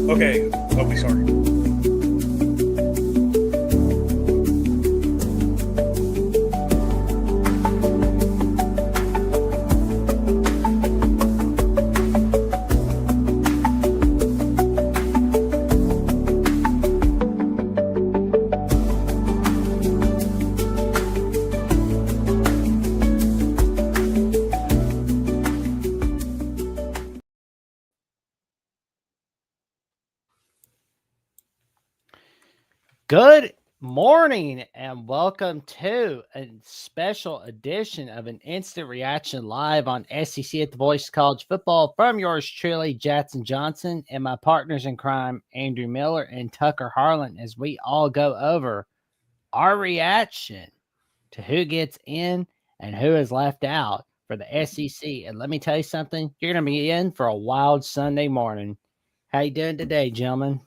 Okay. Oh, we started. Good morning and welcome to a special edition of an instant reaction live on SEC at the Voice of College Football from yours truly, Jackson Johnson, and my partners in crime, Andrew Miller and Tucker Harlan, as we all go over our reaction to who gets in and who is left out for the SEC. And let me tell you something, you're going to be in for a wild Sunday morning. How you doing today, gentlemen?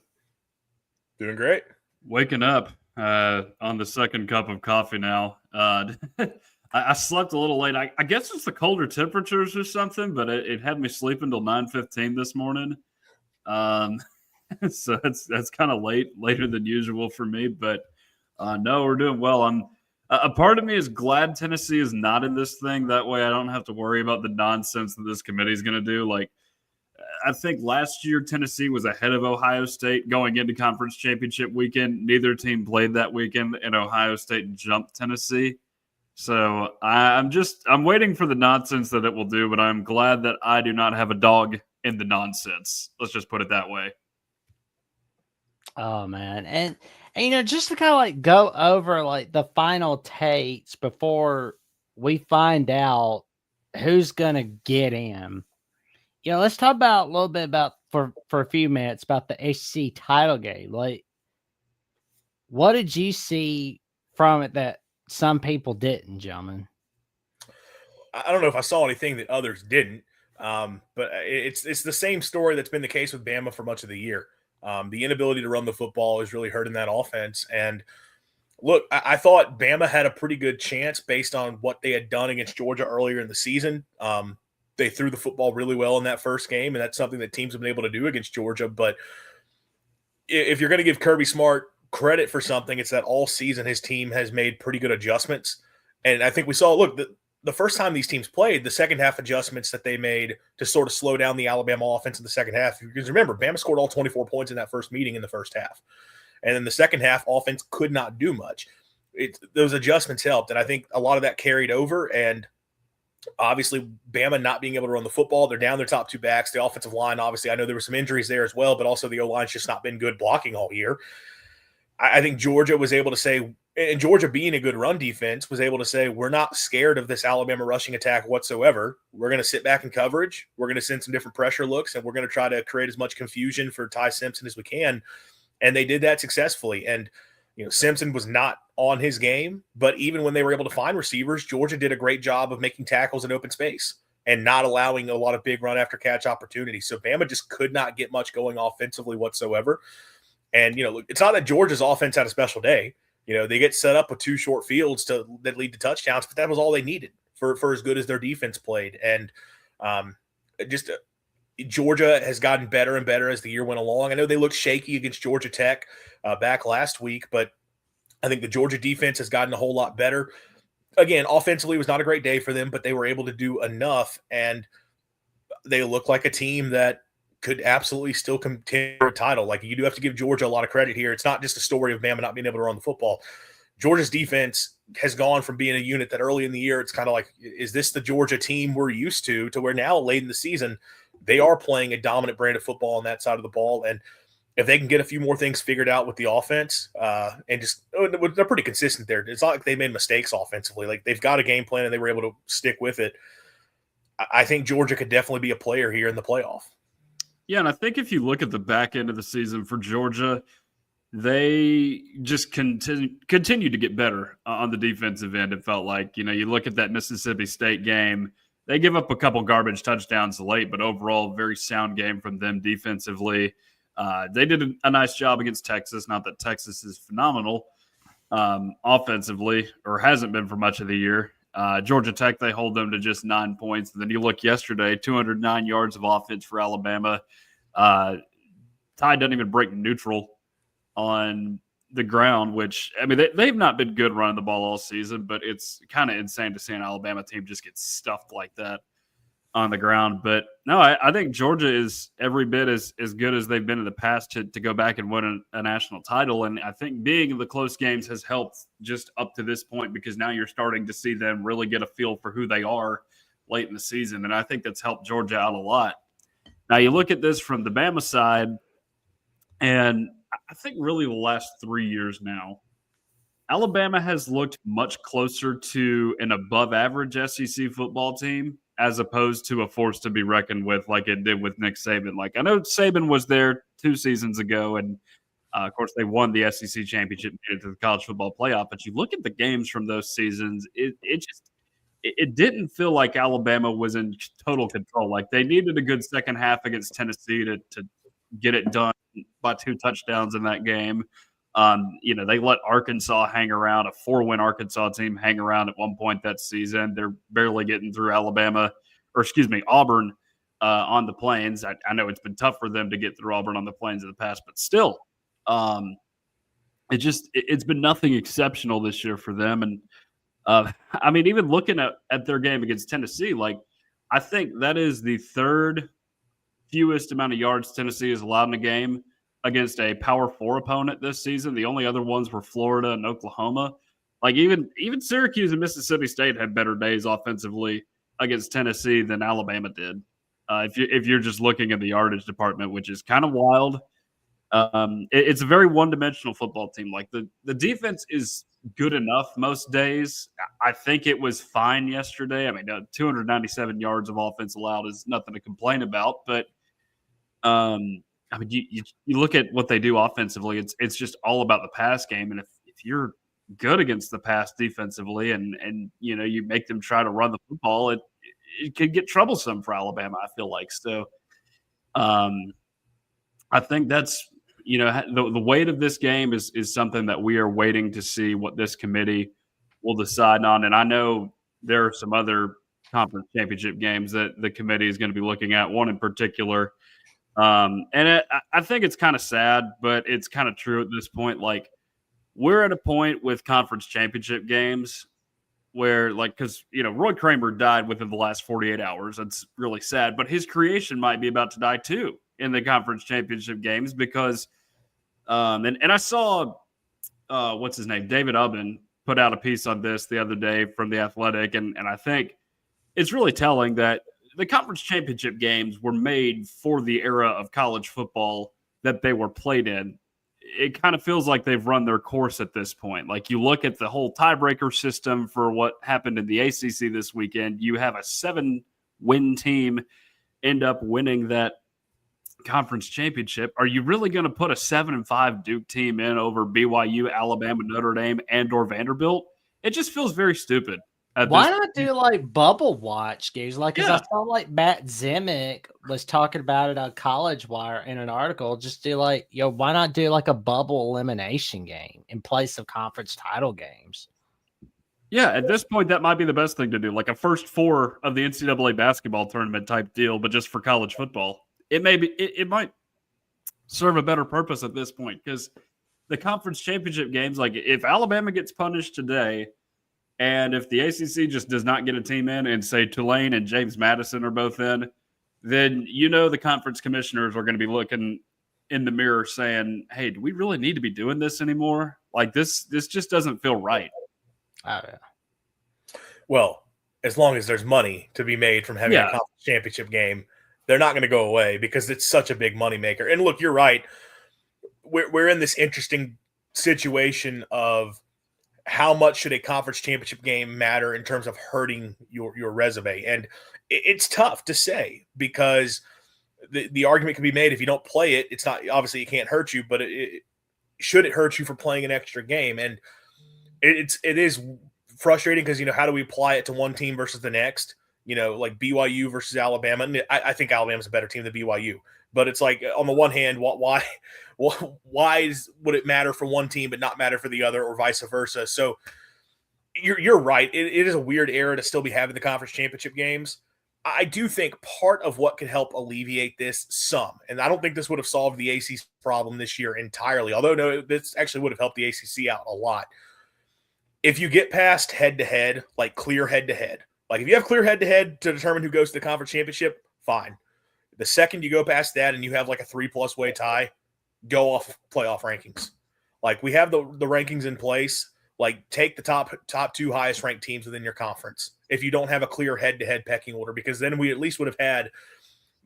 Doing great. Waking up on the second cup of coffee now. I slept a little late. I guess it's the colder temperatures or something, but it had me sleeping until 9:15 this morning. So that's kind of later than usual for me. But no, we're doing well. A part of me is glad Tennessee is not in this thing. That way I don't have to worry about the nonsense that this committee is going to do. Like, I think last year Tennessee was ahead of Ohio State going into conference championship weekend. Neither team played that weekend, and Ohio State jumped Tennessee. So I'm waiting for the nonsense that it will do, but I'm glad that I do not have a dog in the nonsense. Let's just put it that way. Oh man. And just to kind of like go over like the final takes before we find out who's gonna get him. Let's talk about a little bit about for a few minutes about the SEC title game. Like, what did you see from it that some people didn't, gentlemen? I don't know if I saw anything that others didn't, but it's the same story that's been the case with Bama for much of the year. The inability to run the football is really hurting that offense. And look, I thought Bama had a pretty good chance based on what they had done against Georgia earlier in the season. They threw the football really well in that first game, and that's something that teams have been able to do against Georgia. But if you're going to give Kirby Smart credit for something, it's that all season his team has made pretty good adjustments. And I think we saw, look, the first time these teams played, the second half adjustments that they made to sort of slow down the Alabama offense in the second half. Because remember, Bama scored all 24 points in that first meeting in the first half. And in the second half, offense could not do much. Those adjustments helped, and I think a lot of that carried over. And obviously, Bama not being able to run the football, they're down their top two backs. The offensive line, obviously, I know there were some injuries there as well, but also the O-line's just not been good blocking all year. I think Georgia was able to say, and Georgia being a good run defense, was able to say, we're not scared of this Alabama rushing attack whatsoever. We're going to sit back in coverage. We're going to send some different pressure looks, and we're going to try to create as much confusion for Ty Simpson as we can. And they did that successfully. And Simpson was not on his game, but even when they were able to find receivers, Georgia did a great job of making tackles in open space and not allowing a lot of big run after catch opportunities. So Bama just could not get much going offensively whatsoever. And, it's not that Georgia's offense had a special day. They get set up with two short fields that lead to touchdowns, but that was all they needed for as good as their defense played. And Georgia has gotten better and better as the year went along. I know they looked shaky against Georgia Tech back last week, but I think the Georgia defense has gotten a whole lot better. Again, offensively, it was not a great day for them, but they were able to do enough, and they look like a team that could absolutely still contend for a title. Like, you do have to give Georgia a lot of credit here. It's not just a story of Bama not being able to run the football. Georgia's defense has gone from being a unit that early in the year, it's kind of like, is this the Georgia team we're used to where now late in the season, they are playing a dominant brand of football on that side of the ball. And if they can get a few more things figured out with the offense, they're pretty consistent there. It's not like they made mistakes offensively. Like, they've got a game plan and they were able to stick with it. I think Georgia could definitely be a player here in the playoff. Yeah, and I think if you look at the back end of the season for Georgia, they just continue to get better on the defensive end. It felt like, you look at that Mississippi State game, they give up a couple garbage touchdowns late, but overall, very sound game from them defensively. They did a nice job against Texas. Not that Texas is phenomenal offensively, or hasn't been for much of the year. Georgia Tech, they hold them to just 9 points. And then you look yesterday, 209 yards of offense for Alabama. Tide doesn't even break neutral on the ground, which, I mean, they've not been good running the ball all season, but it's kind of insane to see an Alabama team just get stuffed like that on the ground. But no, I think Georgia is every bit as good as they've been in the past to go back and win a national title. And I think being in the close games has helped just up to this point, because now you're starting to see them really get a feel for who they are late in the season. And I think that's helped Georgia out a lot. Now you look at this from the Bama side, and I think really the last 3 years now, Alabama has looked much closer to an above average SEC football team as opposed to a force to be reckoned with like it did with Nick Saban. Like, I know Saban was there 2 seasons ago, and of course they won the SEC championship, made it to the college football playoff. But you look at the games from those seasons, it didn't feel like Alabama was in total control. Like, they needed a good second half against Tennessee to get it done by 2 touchdowns in that game. They let Arkansas hang around, a 4-win Arkansas team hang around at one point that season. They're barely getting through Auburn on the Plains. I know it's been tough for them to get through Auburn on the Plains in the past, but still, it's been nothing exceptional this year for them. And I mean, even looking at their game against Tennessee, like, I think that is the third fewest amount of yards Tennessee has allowed in a game against a Power 4 opponent this season. The only other ones were Florida and Oklahoma. Like, even Syracuse and Mississippi State had better days offensively against Tennessee than Alabama did. If you're just looking at the yardage department, which is kind of wild. It's a very one-dimensional football team. Like, the defense is good enough most days. I think it was fine yesterday. I mean, 297 yards of offense allowed is nothing to complain about. But I mean, you look at what they do offensively. It's just all about the pass game. And if you're good against the pass defensively, and you make them try to run the football, it could get troublesome for Alabama, I feel like. So I think that's, the weight of this game is something that we are waiting to see what this committee will decide on. And I know there are some other conference championship games that the committee is going to be looking at, one in particular. I think it's kind of sad, but it's kind of true at this point. Like, we're at a point with conference championship games where, like, because, Roy Kramer died within the last 48 hours. That's really sad, but his creation might be about to die too in the conference championship games, because and I saw what's his name, David Ubben, put out a piece on this the other day from The Athletic, and I think it's really telling that the conference championship games were made for the era of college football that they were played in. It kind of feels like they've run their course at this point. Like, you look at the whole tiebreaker system for what happened in the ACC this weekend, you have a 7-win team end up winning that conference championship. Are you really going to put a 7-5 Duke team in over BYU, Alabama, Notre Dame, and/or Vanderbilt? It just feels very stupid. Why not do like bubble watch games? Like, because I saw like Matt Zimick was talking about it on College Wire in an article. Just do like, why not do like a bubble elimination game in place of conference title games? Yeah, at this point, that might be the best thing to do, like a first 4 of the NCAA basketball tournament type deal, but just for college football. It might serve a better purpose at this point, because the conference championship games, like, if Alabama gets punished today, and if the ACC just does not get a team in, and say Tulane and James Madison are both in, then the conference commissioners are going to be looking in the mirror saying, hey, do we really need to be doing this anymore? Like, this just doesn't feel right. Oh, yeah. Well, as long as there's money to be made from having a conference championship game, they're not going to go away, because it's such a big moneymaker. And look, you're right. We're in this interesting situation of how much should a conference championship game matter in terms of hurting your resume. And it's tough to say, because the argument can be made, if you don't play it, it's not, obviously it can't hurt you, but should it hurt you for playing an extra game? And it is frustrating, because, how do we apply it to one team versus the next? Like BYU versus Alabama. And I think Alabama's a better team than BYU. But it's like, on the one hand, why would it matter for one team but not matter for the other, or vice versa? So you're right. It is a weird era to still be having the conference championship games. I do think part of what could help alleviate this some, and I don't think this would have solved the ACC problem this year entirely, although no, this actually would have helped the ACC out a lot. If you get past head-to-head, like clear head-to-head, like if you have clear head-to-head to determine who goes to the conference championship, fine. The second you go past that and you have like a 3+ way tie, go off playoff rankings. Like we have the rankings in place. Like take the top 2 highest ranked teams within your conference. If you don't have a clear head-to-head pecking order, because then we at least would have had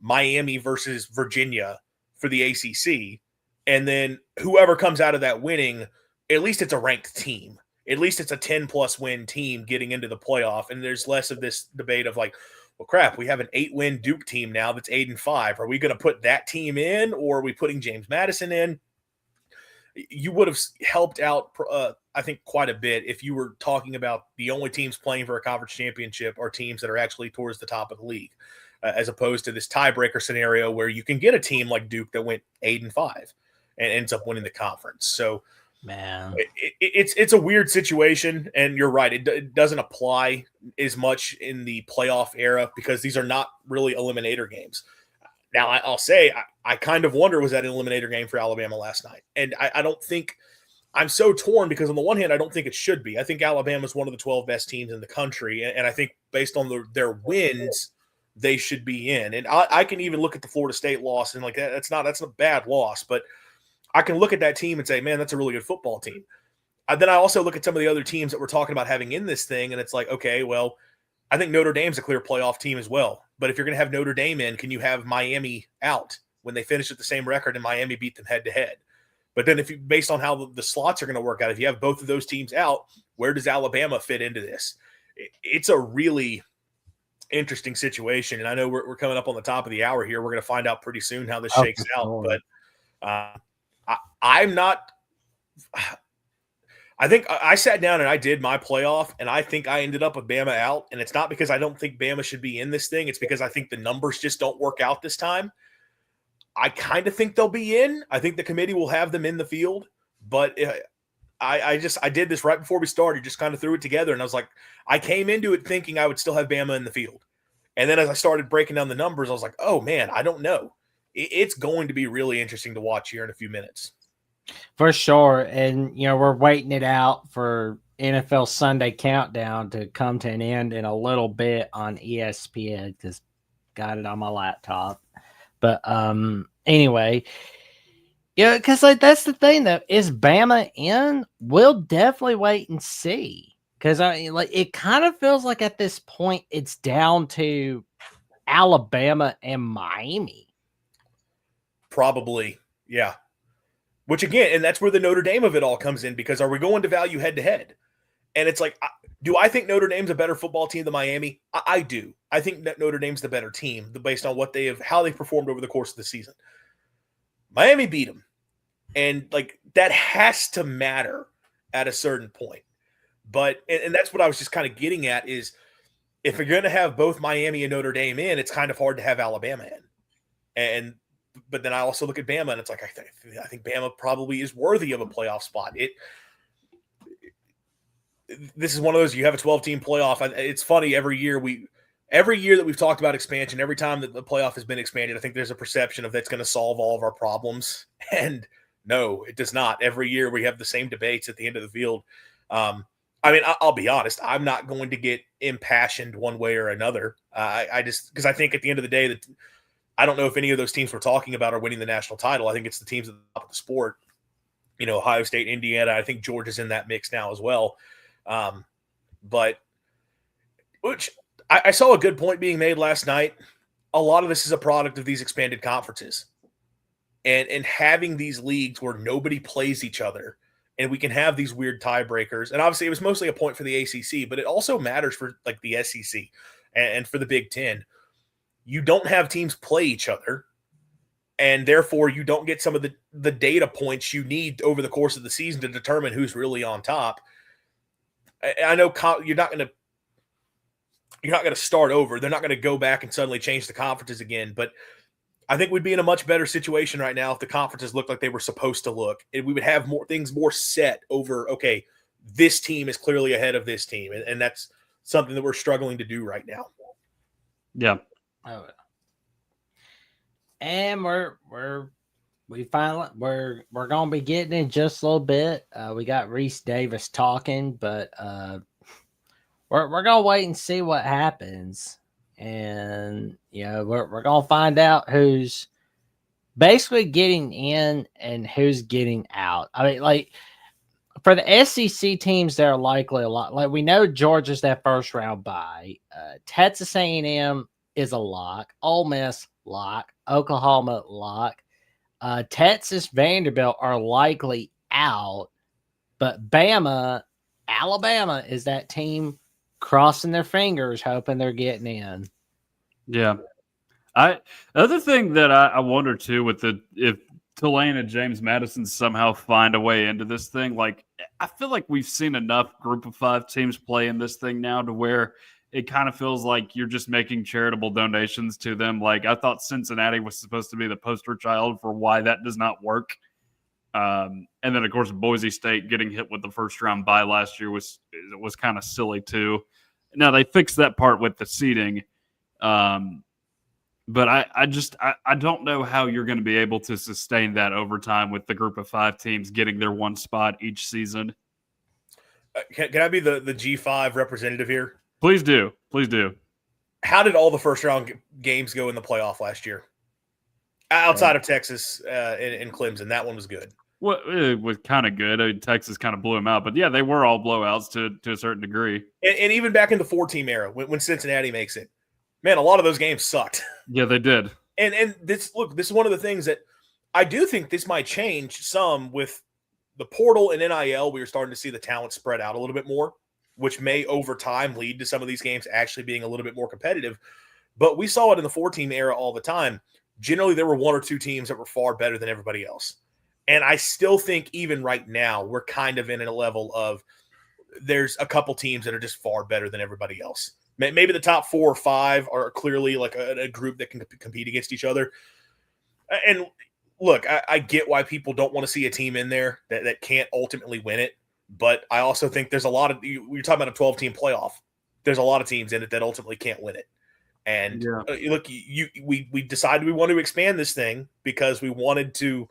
Miami versus Virginia for the ACC, and then whoever comes out of that winning, at least it's a ranked team. At least it's a 10+ win team getting into the playoff, and there's less of this debate of like, well, crap, we have an 8-win Duke team now that's 8-5. Are we going to put that team in, or are we putting James Madison in? You would have helped out, I think, quite a bit if you were talking about the only teams playing for a conference championship are teams that are actually towards the top of the league, as opposed to this tiebreaker scenario where you can get a team like Duke that went 8-5 and ends up winning the conference. So, man, it's a weird situation, and you're right. It doesn't apply as much in the playoff era because these are not really eliminator games. Now, I'll say I kind of wonder, was that an eliminator game for Alabama last night? And I don't think – I'm so torn because on the one hand, I don't think it should be. I think Alabama is one of the 12 best teams in the country, and I think based on their wins, they should be in. And I can even look at the Florida State loss and like that's a bad loss, but I can look at that team and say, man, that's a really good football team. Then I also look at some of the other teams that we're talking about having in this thing, and it's like, okay, well, I think Notre Dame's a clear playoff team as well. But if you're going to have Notre Dame in, can you have Miami out when they finish at the same record and Miami beat them head-to-head? But then if you, based on how the slots are going to work out, if you have both of those teams out, where does Alabama fit into this? It's a really interesting situation. And I know we're coming up on the top of the hour here. We're going to find out pretty soon how this shakes out. But I'm not – I think I sat down and I did my playoff, and I think I ended up with Bama out. And it's not because I don't think Bama should be in this thing. It's because I think the numbers just don't work out this time. I kind of think they'll be in. I think the committee will have them in the field. But I did this right before we started, just kind of threw it together. And I was like, I came into it thinking I would still have Bama in the field. And then as I started breaking down the numbers, I was like, oh, man, I don't know. It's going to be really interesting to watch here in a few minutes. For sure. And, we're waiting it out for NFL Sunday Countdown to come to an end in a little bit on ESPN because got it on my laptop. But anyway, because that's the thing, though. Is Bama in? We'll definitely wait and see. Because it kind of feels like at this point it's down to Alabama and Miami. Probably, yeah. Which again, and that's where the Notre Dame of it all comes in, because are we going to value head-to-head? And it's like, do I think Notre Dame's a better football team than Miami? I do. I think that Notre Dame's the better team based on how they performed over the course of the season. Miami beat them. And like that has to matter at a certain point. But, and that's what I was just kind of getting at is if you're going to have both Miami and Notre Dame in, it's kind of hard to have Alabama in. But then I also look at Bama, and it's like I think Bama probably is worthy of a playoff spot. This is one of those, you have a 12-team playoff. It's funny, every year that we've talked about expansion, every time that the playoff has been expanded, I think there's a perception of that's going to solve all of our problems. And no, it does not. Every year we have the same debates at the end of the field. I'll be honest, I'm not going to get impassioned one way or another. Because I think at the end of the day that I don't know if any of those teams we're talking about are winning the national title. I think it's the teams at the top of the sport. Ohio State, Indiana. I think Georgia's in that mix now as well. But which I saw a good point being made last night. A lot of this is a product of these expanded conferences and having these leagues where nobody plays each other and we can have these weird tiebreakers. And obviously it was mostly a point for the ACC, but it also matters for like the SEC and for the Big Ten. You don't have teams play each other, and therefore you don't get some of the data points you need over the course of the season to determine who's really on top. I know you're not going to start over. They're not going to go back and suddenly change the conferences again, but I think we'd be in a much better situation right now if the conferences looked like they were supposed to look, and we would have more set over, okay, this team is clearly ahead of this team, and that's something that we're struggling to do right now. Yeah. Oh, and we're gonna be getting in just a little bit. We got Reese Davis talking, but we're gonna wait and see what happens, and we're gonna find out who's basically getting in and who's getting out. I mean, like for the SEC teams, they're likely a lot. Like we know Georgia's that first round bye. Texas A&M is a lock. Ole Miss lock. Oklahoma lock. Texas, Vanderbilt are likely out, but Bama, Alabama is that team crossing their fingers, hoping they're getting in. Yeah. The other thing that I wonder too with if Tulane and James Madison somehow find a way into this thing, like I feel like we've seen enough group of 5 teams play in this thing now to where it kind of feels like you're just making charitable donations to them. Like I thought Cincinnati was supposed to be the poster child for why that does not work. And then of course Boise State getting hit with the first round bye last year was kind of silly too. Now they fixed that part with the seeding. But I don't know how you're going to be able to sustain that over time with the group of 5 teams getting their one spot each season. Can I be the G5 representative here? Please do. Please do. How did all the first round games go in the playoff last year? Outside of Texas and Clemson, that one was good. Well, it was kind of good. I mean, Texas kind of blew them out. But, yeah, they were all blowouts to a certain degree. And even back in the 4-team era, when Cincinnati makes it, man, a lot of those games sucked. Yeah, they did. And this is one of the things that I do think this might change some with the portal and NIL. We are starting to see the talent spread out a little bit more, which may over time lead to some of these games actually being a little bit more competitive. But we saw it in the 4-team era all the time. Generally, there were 1 or 2 teams that were far better than everybody else. And I still think even right now, we're kind of in a level of there's a couple teams that are just far better than everybody else. Maybe the top 4 or 5 are clearly like a group that can compete against each other. And look, I get why people don't want to see a team in there that can't ultimately win it. But I also think there's a lot of – you're talking about a 12-team playoff. There's a lot of teams in it that ultimately can't win it. And look, we decided we wanted to expand this thing because we wanted to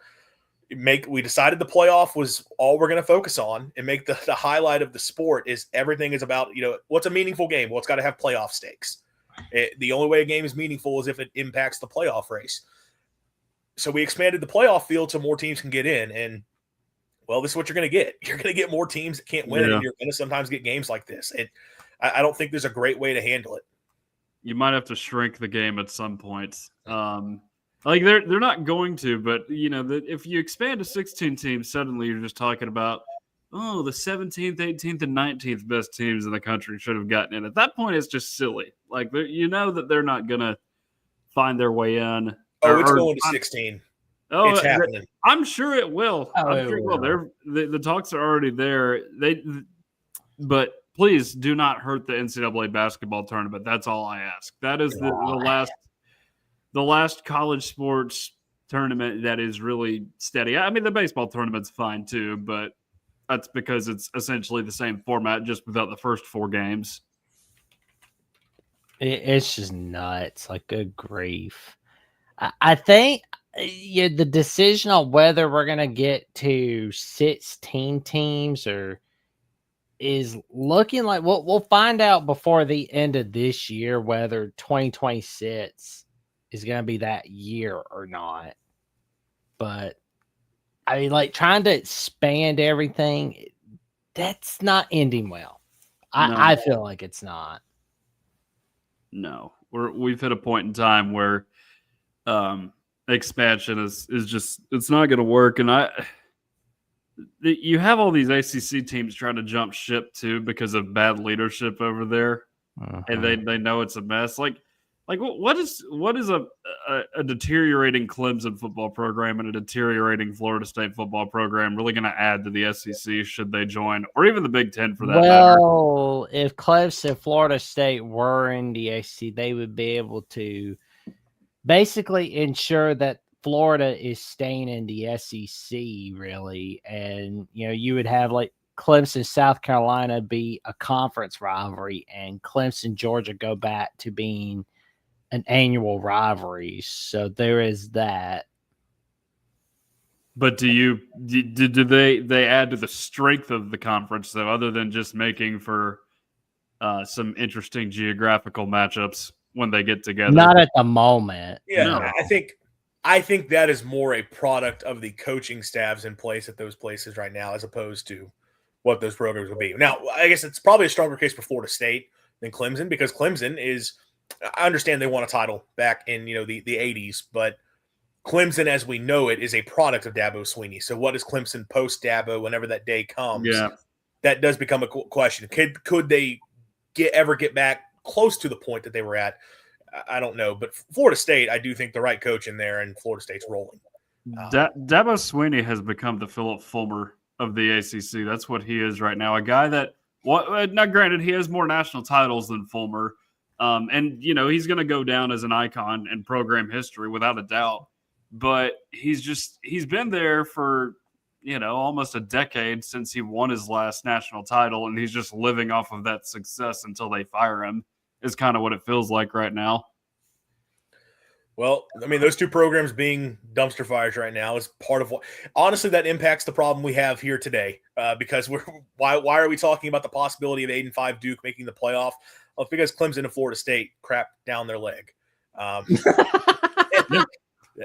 we decided the playoff was all we're going to focus on and make the highlight of the sport is everything is about, what's a meaningful game? Well, it's got to have playoff stakes. The only way a game is meaningful is if it impacts the playoff race. So we expanded the playoff field so more teams can get in. And, well, this is what you're going to get. You're going to get more teams that can't win, and you're going to sometimes get games like this. I don't think there's a great way to handle it. You might have to shrink the game at some point. Like they're not going to, but if you expand to 16 teams, suddenly you're just talking about, the 17th, 18th, and 19th best teams in the country should have gotten in. At that point, it's just silly. Like that they're not gonna find their way in. It's going to 16. Oh, it's happening. I'm sure it will. I'm sure it will. The talks are already there. But please do not hurt the NCAA basketball tournament. That's all I ask. That is the last college sports tournament that is really steady. I mean, the baseball tournament's fine too, but that's because it's essentially the same format, just without the first 4 games. It's just nuts. Like, good grief. I think the decision on whether we're going to get to 16 teams is looking like we'll find out before the end of this year whether 2026 is going to be that year or not. But I mean, like trying to expand everything, that's not ending well. I feel like it's not. No, we've hit a point in time where expansion is just, it's not going to work. And you have all these ACC teams trying to jump ship too because of bad leadership over there, and they know it's a mess. Like what is a deteriorating Clemson football program and a deteriorating Florida State football program really going to add to the SEC should they join, or even the Big Ten for that matter? Well, if Clemson, Florida State were in the SEC, they would be able to basically ensure that Florida is staying in the SEC, really. And, you would have like Clemson, South Carolina be a conference rivalry, and Clemson, Georgia go back to being an annual rivalry. So there is that. But do they add to the strength of the conference though, other than just making for some interesting geographical matchups when they get together? Not at the moment. Yeah, No. I think that is more a product of the coaching staffs in place at those places right now, as opposed to what those programs will be. Now, I guess it's probably a stronger case for Florida State than Clemson, because Clemson is, I understand they won a title back in the 80s, but Clemson, as we know it, is a product of Dabo Swinney. So what is Clemson post Dabo whenever that day comes? Yeah. That does become a question. Could they ever get back close to the point that they were at? I don't know. But Florida State, I do think the right coach in there, and Florida State's rolling. Dabo Swinney has become the Philip Fulmer of the ACC. That's what he is right now. A guy that, now granted, he has more national titles than Fulmer. And, he's going to go down as an icon in program history without a doubt. But he's been there for, almost a decade since he won his last national title. And he's just living off of that success until they fire him, is kind of what it feels like right now. Well, I mean, those two programs being dumpster fires right now is part of what, honestly, that impacts the problem we have here today. Because why are we talking about the possibility of 8-5 Duke making the playoff? Well, it's because Clemson and Florida State crap down their leg.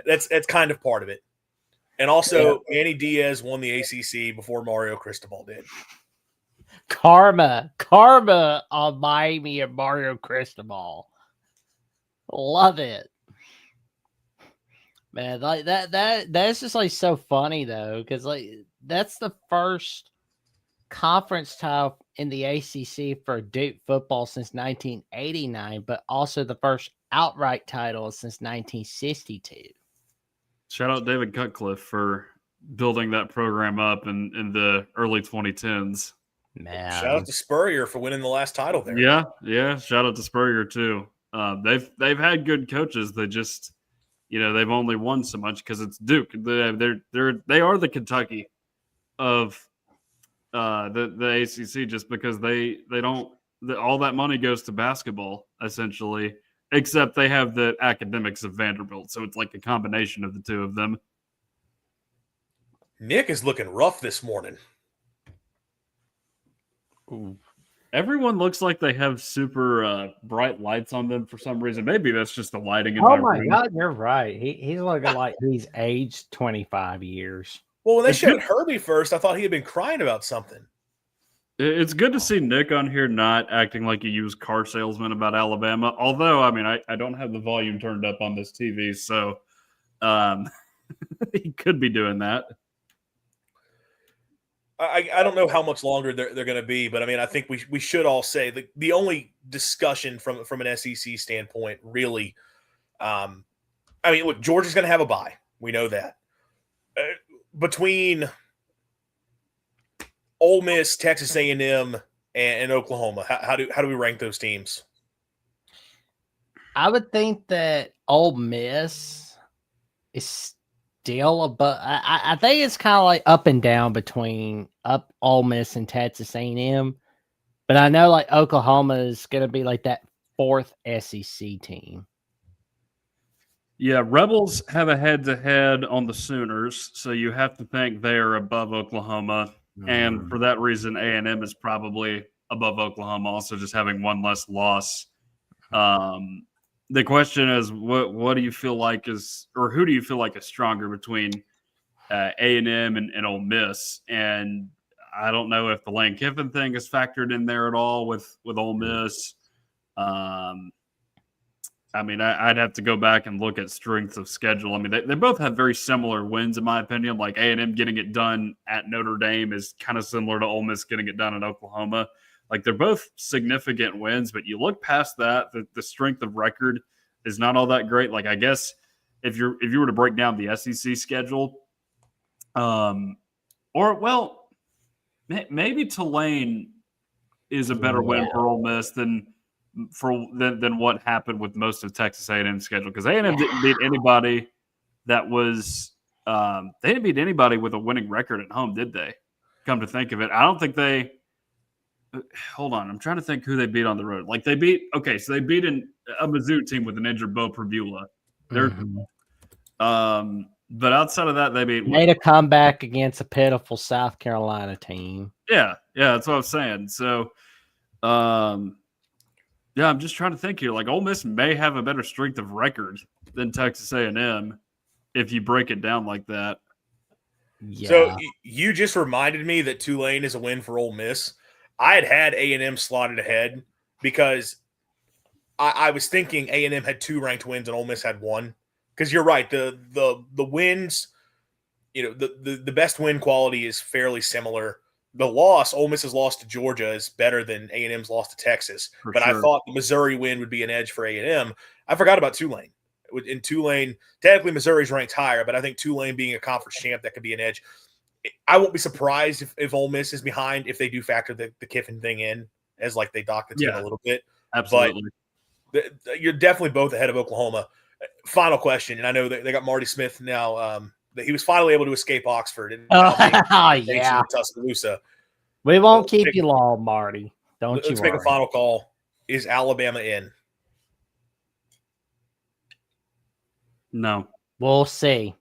That's kind of part of it. And also, Manny Diaz won the ACC before Mario Cristobal did. Karma on Miami and Mario Cristobal. Love it. Man, like that's just like so funny though, because like that's the first conference title in the ACC for Duke football since 1989, but also the first outright title since 1962. Shout out David Cutcliffe for building that program up in the early 2010s. Man. Shout out to Spurrier for winning the last title there. Yeah. Shout out to Spurrier too. They've had good coaches. They just, they've only won so much because it's Duke. They are the Kentucky of the ACC, just because they don't, all that money goes to basketball essentially, except they have the academics of Vanderbilt. So it's like a combination of the two of them. Nick is looking rough this morning. Ooh. Everyone looks like they have super bright lights on them for some reason. Maybe that's just the lighting in my room. Oh my God, you're right. He's looking like he's aged 25 years. Well, when they showed Herbie first, I thought he had been crying about something. It's good to see Nick on here not acting like a used car salesman about Alabama. Although, I mean, I don't have the volume turned up on this TV, so he could be doing that. I don't know how much longer they're going to be, but I mean, I think we should all say the only discussion from an SEC standpoint, really, I mean, look, Georgia's going to have a bye. We know that. Between Ole Miss, Texas A&M, and Oklahoma, how do we rank those teams? I would think that Ole Miss is still above. I think it's kind of like up and down between Ole Miss and Texas A&M, but I know like Oklahoma is going to be like that fourth SEC team. Yeah, Rebels have a head-to-head on the Sooners, so you have to think they are above Oklahoma, and for that reason, A&M is probably above Oklahoma, also just having one less loss. The question is, what do you feel like is, or who do you feel like is stronger between A&M and Ole Miss? And I don't know if the Lane Kiffin thing is factored in there at all with Ole Miss. I mean, I'd have to go back and look at strength of schedule. I mean, they both have very similar wins, in my opinion. Like A&M getting it done at Notre Dame is kind of similar to Ole Miss getting it done in Oklahoma. Like they're both significant wins, but you look past that, the strength of record is not all that great. Like I guess if you were to break down the SEC schedule, maybe Tulane is a better win for Ole Miss than what happened with most of Texas A&M's schedule, because A&M didn't beat anybody that was they didn't beat anybody with a winning record at home, did they? Come to think of it, I don't think they hold on. I'm trying to think who they beat on the road. Like they beat a Mizzou team with an injured Bo Prabula. But outside of that, they made a comeback against a pitiful South Carolina team. Yeah, that's what I'm saying. So, I'm just trying to think here. Like Ole Miss may have a better strength of record than Texas A&M if you break it down like that. Yeah. So you just reminded me that Tulane is a win for Ole Miss. I had A&M slotted ahead because I was thinking A&M had 2 ranked wins and Ole Miss had 1. Because you're right, the wins, the best win quality is fairly similar. The loss, Ole Miss's loss to Georgia, is better than A&M's loss to Texas. But sure. I thought the Missouri win would be an edge for A&M. I forgot about Tulane. In Tulane, technically Missouri's ranked higher, but I think Tulane being a conference champ, that could be an edge. I won't be surprised if Ole Miss is behind if they do factor the Kiffin thing in as like they dock the team a little bit. Absolutely. But you're definitely both ahead of Oklahoma. Final question, and I know they got Marty Smith now. He was finally able to escape Oxford. And yeah. Tuscaloosa. We won't keep you long, Marty. Let's make a final call. Is Alabama in? No. We'll see.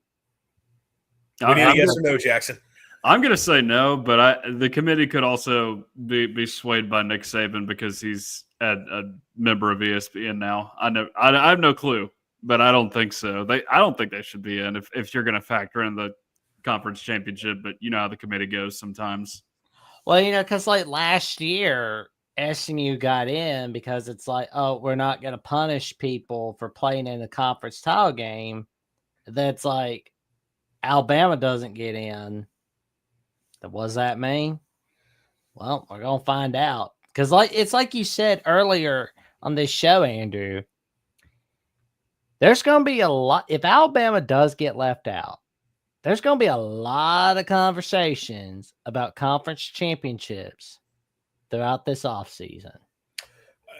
We need a yes or no, Jackson. I'm going to say no, but the committee could also be swayed by Nick Saban because he's a member of ESPN now. I have no clue, but I don't think so. I don't think they should be in if you're going to factor in the conference championship, but you know how the committee goes sometimes. Well, because like last year, SMU got in because it's like, oh, we're not going to punish people for playing in the conference title game. That's like Alabama doesn't get in. What does that mean? Well, we're going to find out. Because it's like you said earlier on this show, Andrew, there's going to be a lot. If Alabama does get left out, there's going to be a lot of conversations about conference championships throughout this offseason.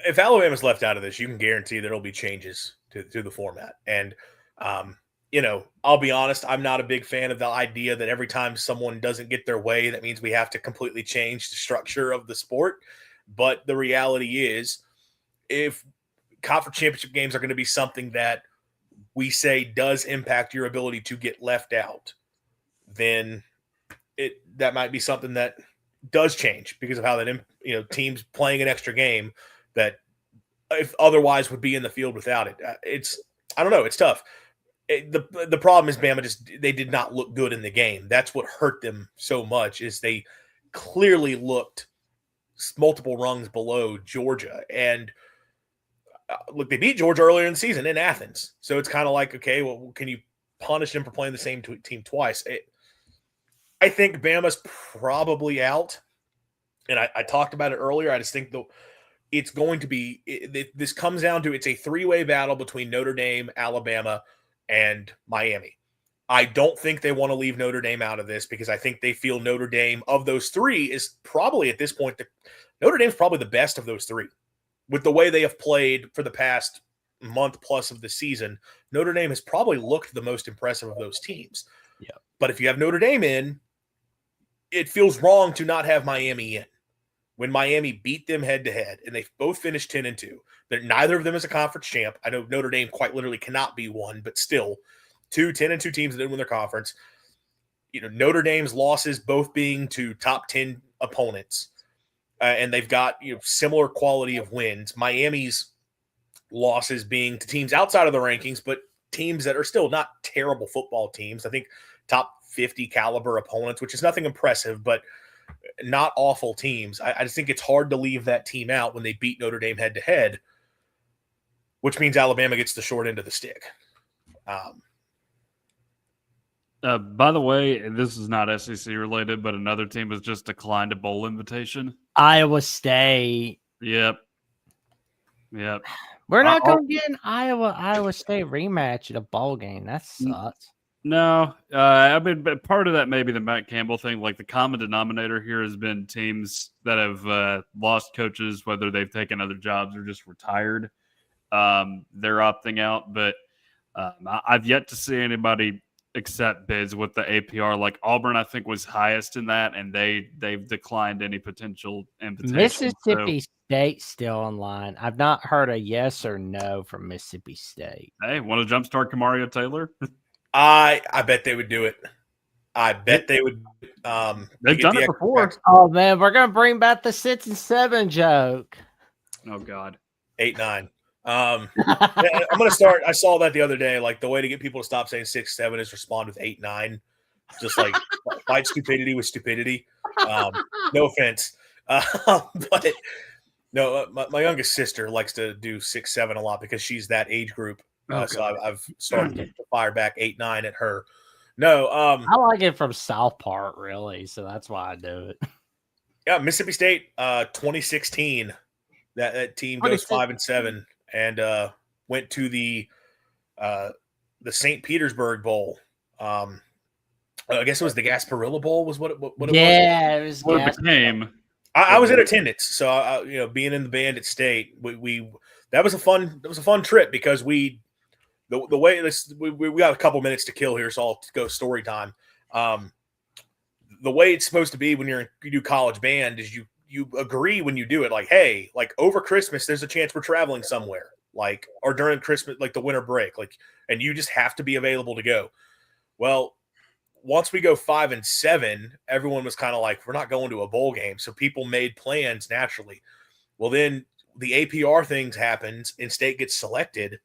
If Alabama's left out of this, you can guarantee there will be changes to the format. And, I'll be honest, I'm not a big fan of the idea that every time someone doesn't get their way, that means we have to completely change the structure of the sport. But the reality is, if conference championship games are going to be something that we say does impact your ability to get left out, then that might be something that does change because of how that teams playing an extra game that if otherwise would be in the field without it. I don't know. It's tough. The problem is Bama they did not look good in the game. That's what hurt them so much is they clearly looked multiple rungs below Georgia. And look, they beat Georgia earlier in the season in Athens. So it's kind of like, okay, well, can you punish them for playing the same team twice? I think Bama's probably out. And I talked about it earlier. I just think it's going to be – this comes down to it's a 3-way battle between Notre Dame, Alabama, and Miami. I don't think they want to leave Notre Dame out of this because I think they feel Notre Dame of those 3 is probably at this point Notre Dame's probably the best of those 3. With the way they have played for the past month plus of the season, Notre Dame has probably looked the most impressive of those teams. Yeah. But if you have Notre Dame in, it feels wrong to not have Miami in. When Miami beat them head-to-head, and they both finished 10-2, that neither of them is a conference champ. I know Notre Dame quite literally cannot be one, but still, 2 10-2 teams that didn't win their conference. Notre Dame's losses both being to top 10 opponents, and they've got similar quality of wins. Miami's losses being to teams outside of the rankings, but teams that are still not terrible football teams. I think top 50 caliber opponents, which is nothing impressive, but not awful teams. I just think it's hard to leave that team out when they beat Notre Dame head-to-head, which means Alabama gets the short end of the stick. By the way, this is not SEC related, but another team has just declined a bowl invitation. Iowa State. Yep. We're not going to get an Iowa State rematch at a bowl game. That sucks. No, but part of that may be the Matt Campbell thing. Like the common denominator here has been teams that have lost coaches, whether they've taken other jobs or just retired. They're opting out, but I've yet to see anybody accept bids with the APR. Like Auburn, I think, was highest in that, and they've declined any potential invitation. Mississippi State still online. I've not heard a yes or no from Mississippi State. Hey, want to jumpstart Kamario Taylor? I bet they would do it. I bet they would. They've done it before. Oh man, we're gonna bring back the 6 and 7 joke. Oh God, 8-9. I'm gonna start. I saw that the other day. Like the way to get people to stop saying 6-7 is respond with 8-9. Just like fight stupidity with stupidity. No offense, but no. My youngest sister likes to do 6-7 a lot because she's that age group. So I've started to fire back 8-9 at her. No, I like it from South Park, really. So that's why I do it. Yeah, Mississippi State, 2016. That team goes 5-7 and went to the St. Petersburg Bowl. I guess it was the Gasparilla Bowl. Was what it was. Yeah, it was. What it became. I was in attendance, so being in the band at State, we that was a fun trip because we got a couple minutes to kill here, so I'll go story time. The way it's supposed to be when you do college band is you agree when you do it, like, hey, like over Christmas, there's a chance we're traveling somewhere, like, or during Christmas, like the winter break, like, and you just have to be available to go. Well, once we go 5-7, everyone was kind of like, we're not going to a bowl game. So people made plans naturally. Well, then the APR things happens and State gets selected.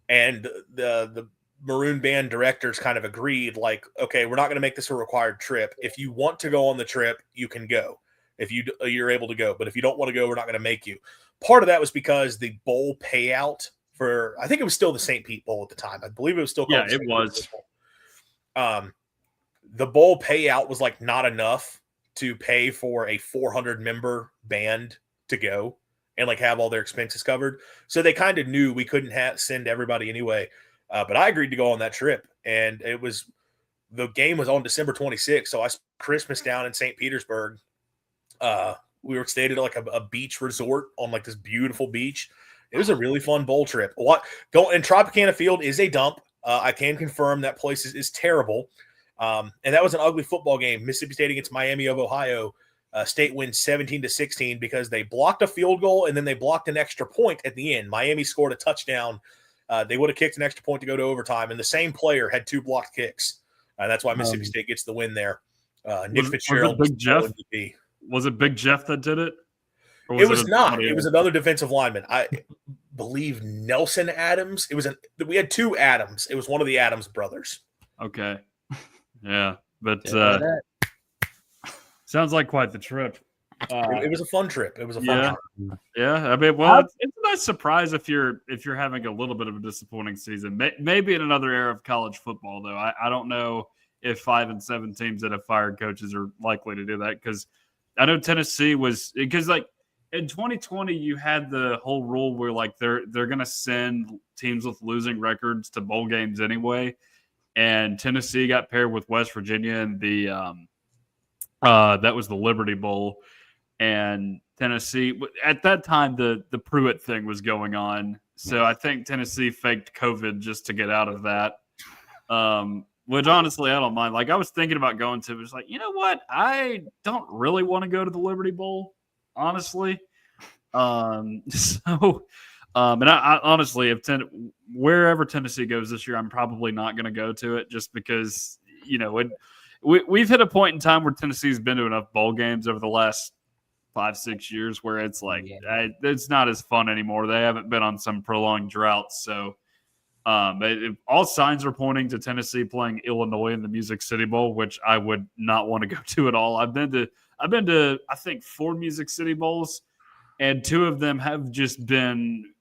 And the Maroon Band directors kind of agreed, like, okay, we're not going to make this a required trip. If you want to go on the trip, you can go. If you're able to go. But if you don't want to go, we're not going to make you. Part of that was because the bowl payout for, I think it was still the St. Pete Bowl at the time. I believe it was still called it was. The bowl payout was like not enough to pay for a 400 member band to go and like have all their expenses covered. So they kind of knew we couldn't send everybody anyway. But I agreed to go on that trip, and the game was on December 26th. So I spent Christmas down in St. Petersburg. We were stayed at like a beach resort on like this beautiful beach. It was a really fun bowl trip. And Tropicana Field is a dump. I can confirm that place is terrible. And that was an ugly football game. Mississippi State against Miami of Ohio. State wins 17-16 because they blocked a field goal and then they blocked an extra point at the end. Miami scored a touchdown. They would have kicked an extra point to go to overtime, and the same player had 2 blocked kicks. That's why Mississippi State gets the win there. Nick Fitzgerald was Big Jeff? MVP. Was it Big Jeff that did it? It was not. It was another defensive lineman. I believe Nelson Adams. We had 2 Adams. It was one of the Adams brothers. Okay. Yeah, but sounds like quite the trip. It was a fun trip. It was a fun trip. Yeah. I mean, well, it's a nice surprise if you're having a little bit of a disappointing season. Maybe in another era of college football, though. I don't know if 5-7 teams that have fired coaches are likely to do that, because I know Tennessee was, because like in 2020 you had the whole rule where like they're going to send teams with losing records to bowl games anyway. And Tennessee got paired with West Virginia in the that was the Liberty Bowl. And Tennessee, at that time, the Pruitt thing was going on. So I think Tennessee faked COVID just to get out of that. Which honestly, I don't mind. Like, I was thinking about going to, it was like, you know what? I don't really want to go to the Liberty Bowl, honestly. And I honestly, wherever Tennessee goes this year, I'm probably not going to go to it, just because, we've hit a point in time where Tennessee's been to enough bowl games over the last 5-6 years where it's like, it's not as fun anymore. They haven't been on some prolonged drought. So all signs are pointing to Tennessee playing Illinois in the Music City Bowl, which I would not want to go to at all. I've been to I think 4 Music City Bowls, and 2 of them have just been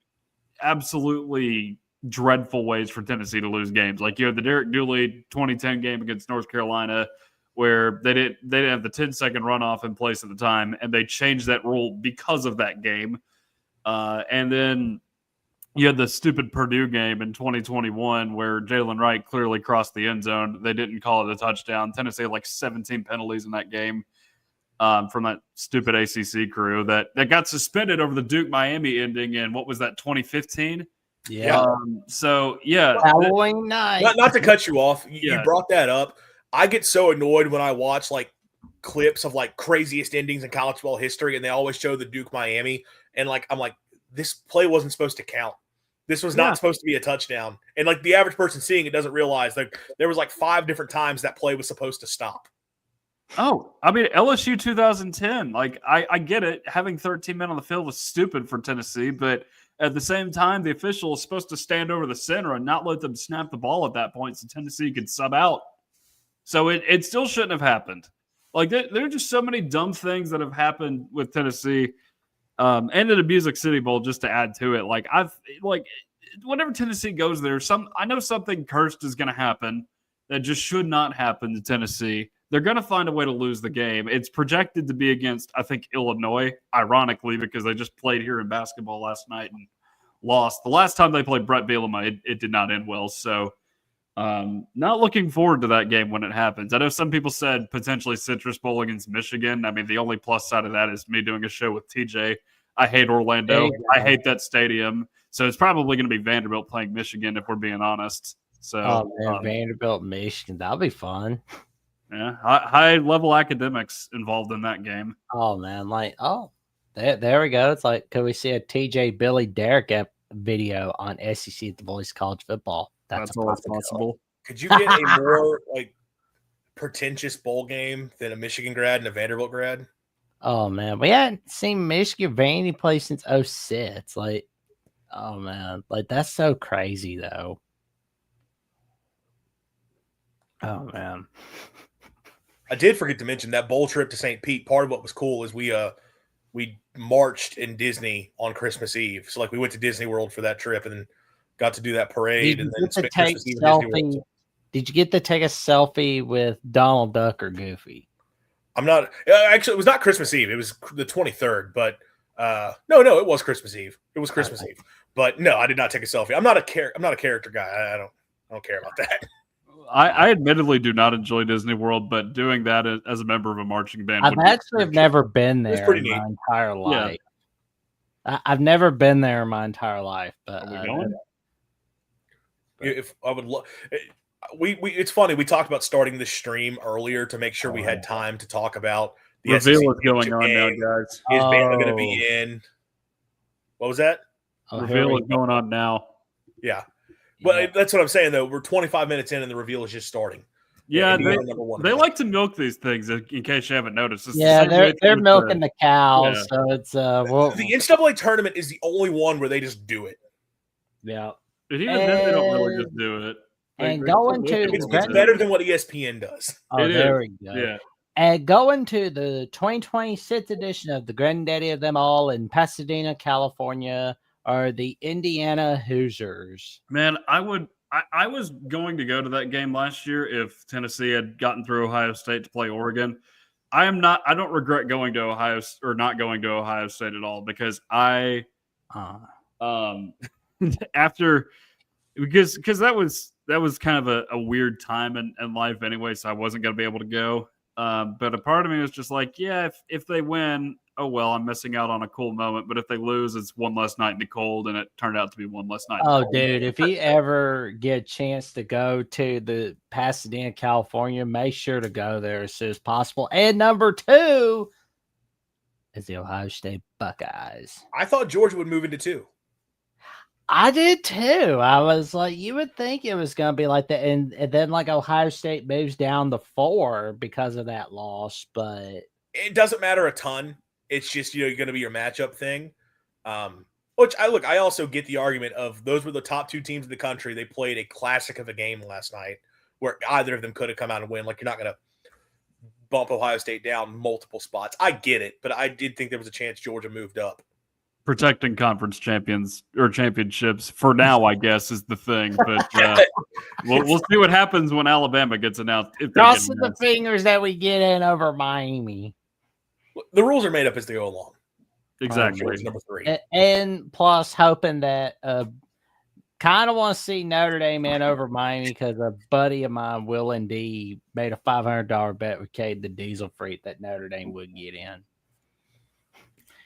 absolutely dreadful ways for Tennessee to lose games. Like, you had the Derek Dooley 2010 game against North Carolina, where they didn't have the 10-second runoff in place at the time, and they changed that rule because of that game. And then you had the stupid Purdue game in 2021 where Jalen Wright clearly crossed the end zone. They didn't call it a touchdown. Tennessee had like 17 penalties in that game from that stupid ACC crew that got suspended over the Duke-Miami ending in, what was that, 2015? Yeah. So yeah, Halloween night. Not to cut you off. You Yeah. brought that up. I get so annoyed when I watch like clips of like craziest endings in college football history, and they always show the Duke Miami, and like I'm like, this play wasn't supposed to count. This was not supposed to be a touchdown. And like the average person seeing it doesn't realize like there was like 5 different times that play was supposed to stop. Oh, I mean, LSU 2010. Like, I get it. Having 13 men on the field was stupid for Tennessee, but at the same time, the official is supposed to stand over the center and not let them snap the ball at that point so Tennessee could sub out. So it still shouldn't have happened. Like, there are just so many dumb things that have happened with Tennessee and at the Music City Bowl, just to add to it. Like, whenever Tennessee goes there, I know something cursed is going to happen that just should not happen to Tennessee. They're going to find a way to lose the game. It's projected to be against, I think, Illinois, ironically, because they just played here in basketball last night and lost. The last time they played Brett Bielema, it did not end well. So not looking forward to that game when it happens. I know some people said potentially Citrus Bowl against Michigan. I mean, the only plus side of that is me doing a show with TJ. I hate Orlando. I hate that stadium. So it's probably going to be Vanderbilt playing Michigan if we're being honest. So Vanderbilt, Michigan, that'll be fun. Yeah, high level academics involved in that game. Oh man, there we go. It's like, could we see a TJ Billy Derrick video on SEC at the Voice College Football? That's always possible. Could you get a more like pretentious bowl game than a Michigan grad and a Vanderbilt grad? Oh man, we hadn't seen Michigan Vandy play since 06. Like, oh man, like that's so crazy though. Oh man. I did forget to mention that bowl trip to St. Pete. Part of what was cool is we marched in Disney on Christmas Eve. So like we went to Disney World for that trip and then got to do that parade and then spent Christmas Eve in Disney World. Did you get to take a selfie with Donald Duck or Goofy? I'm not actually. It was not Christmas Eve. It was the 23rd. But no, it was Christmas Eve. It was Christmas Eve. But no, I did not take a selfie. I'm not a character guy. I don't care about that. I admittedly do not enjoy Disney World, but doing that as a member of a marching band, I've never been there in my entire life. Yeah. I've never been there in my entire life. But are we going? If I would love, it's funny. We talked about starting the stream earlier to make sure we had time to talk about the reveal what's going on now, guys. Is Bama going to be in? What was that? Reveal what's going on now. Yeah. But that's what I'm saying, though. We're 25 minutes in, and the reveal is just starting. Yeah, they like to milk these things, in case you haven't noticed. It's they're milking the cows. Yeah. So it's the NCAA tournament is the only one where they just do it. Yeah, but even then, they don't really just do it. And going to it's better than what ESPN does. Oh, there we go. Yeah. And going to the 2026 edition of the Granddaddy of them all in Pasadena, California, are the Indiana Hoosiers. Man, I was going to go to that game last year if Tennessee had gotten through Ohio State to play Oregon. I don't regret going to Ohio or not going to Ohio State at all because because that was kind of a weird time in life anyway, so I wasn't going to be able to go. But a part of me was just like, yeah, if they win, oh well, I'm missing out on a cool moment. But if they lose, it's one less night in the cold, and it turned out to be one less night. Oh, dude, if you ever get a chance to go to the Pasadena, California, make sure to go there as soon as possible. And number 2 is the Ohio State Buckeyes. I thought Georgia would move into 2. I did too. I was like, you would think it was going to be like that. And then like Ohio State moves down to 4 because of that loss, but it doesn't matter a ton. It's just, you're going to be your matchup thing. I also get the argument of those were the top 2 teams in the country. They played a classic of a game last night where either of them could have come out and win. Like, you're not going to bump Ohio State down multiple spots. I get it, but I did think there was a chance Georgia moved up. Protecting conference champions or championships for now, I guess, is the thing. But we'll see what happens when Alabama gets announced. Crossing the fingers that we get in over Miami. The rules are made up as they go along. Exactly. Number 3. And plus hoping that kind of want to see Notre Dame in over Miami because a buddy of mine, Will and D, made a $500 bet with Cade the Diesel Freak that Notre Dame would get in.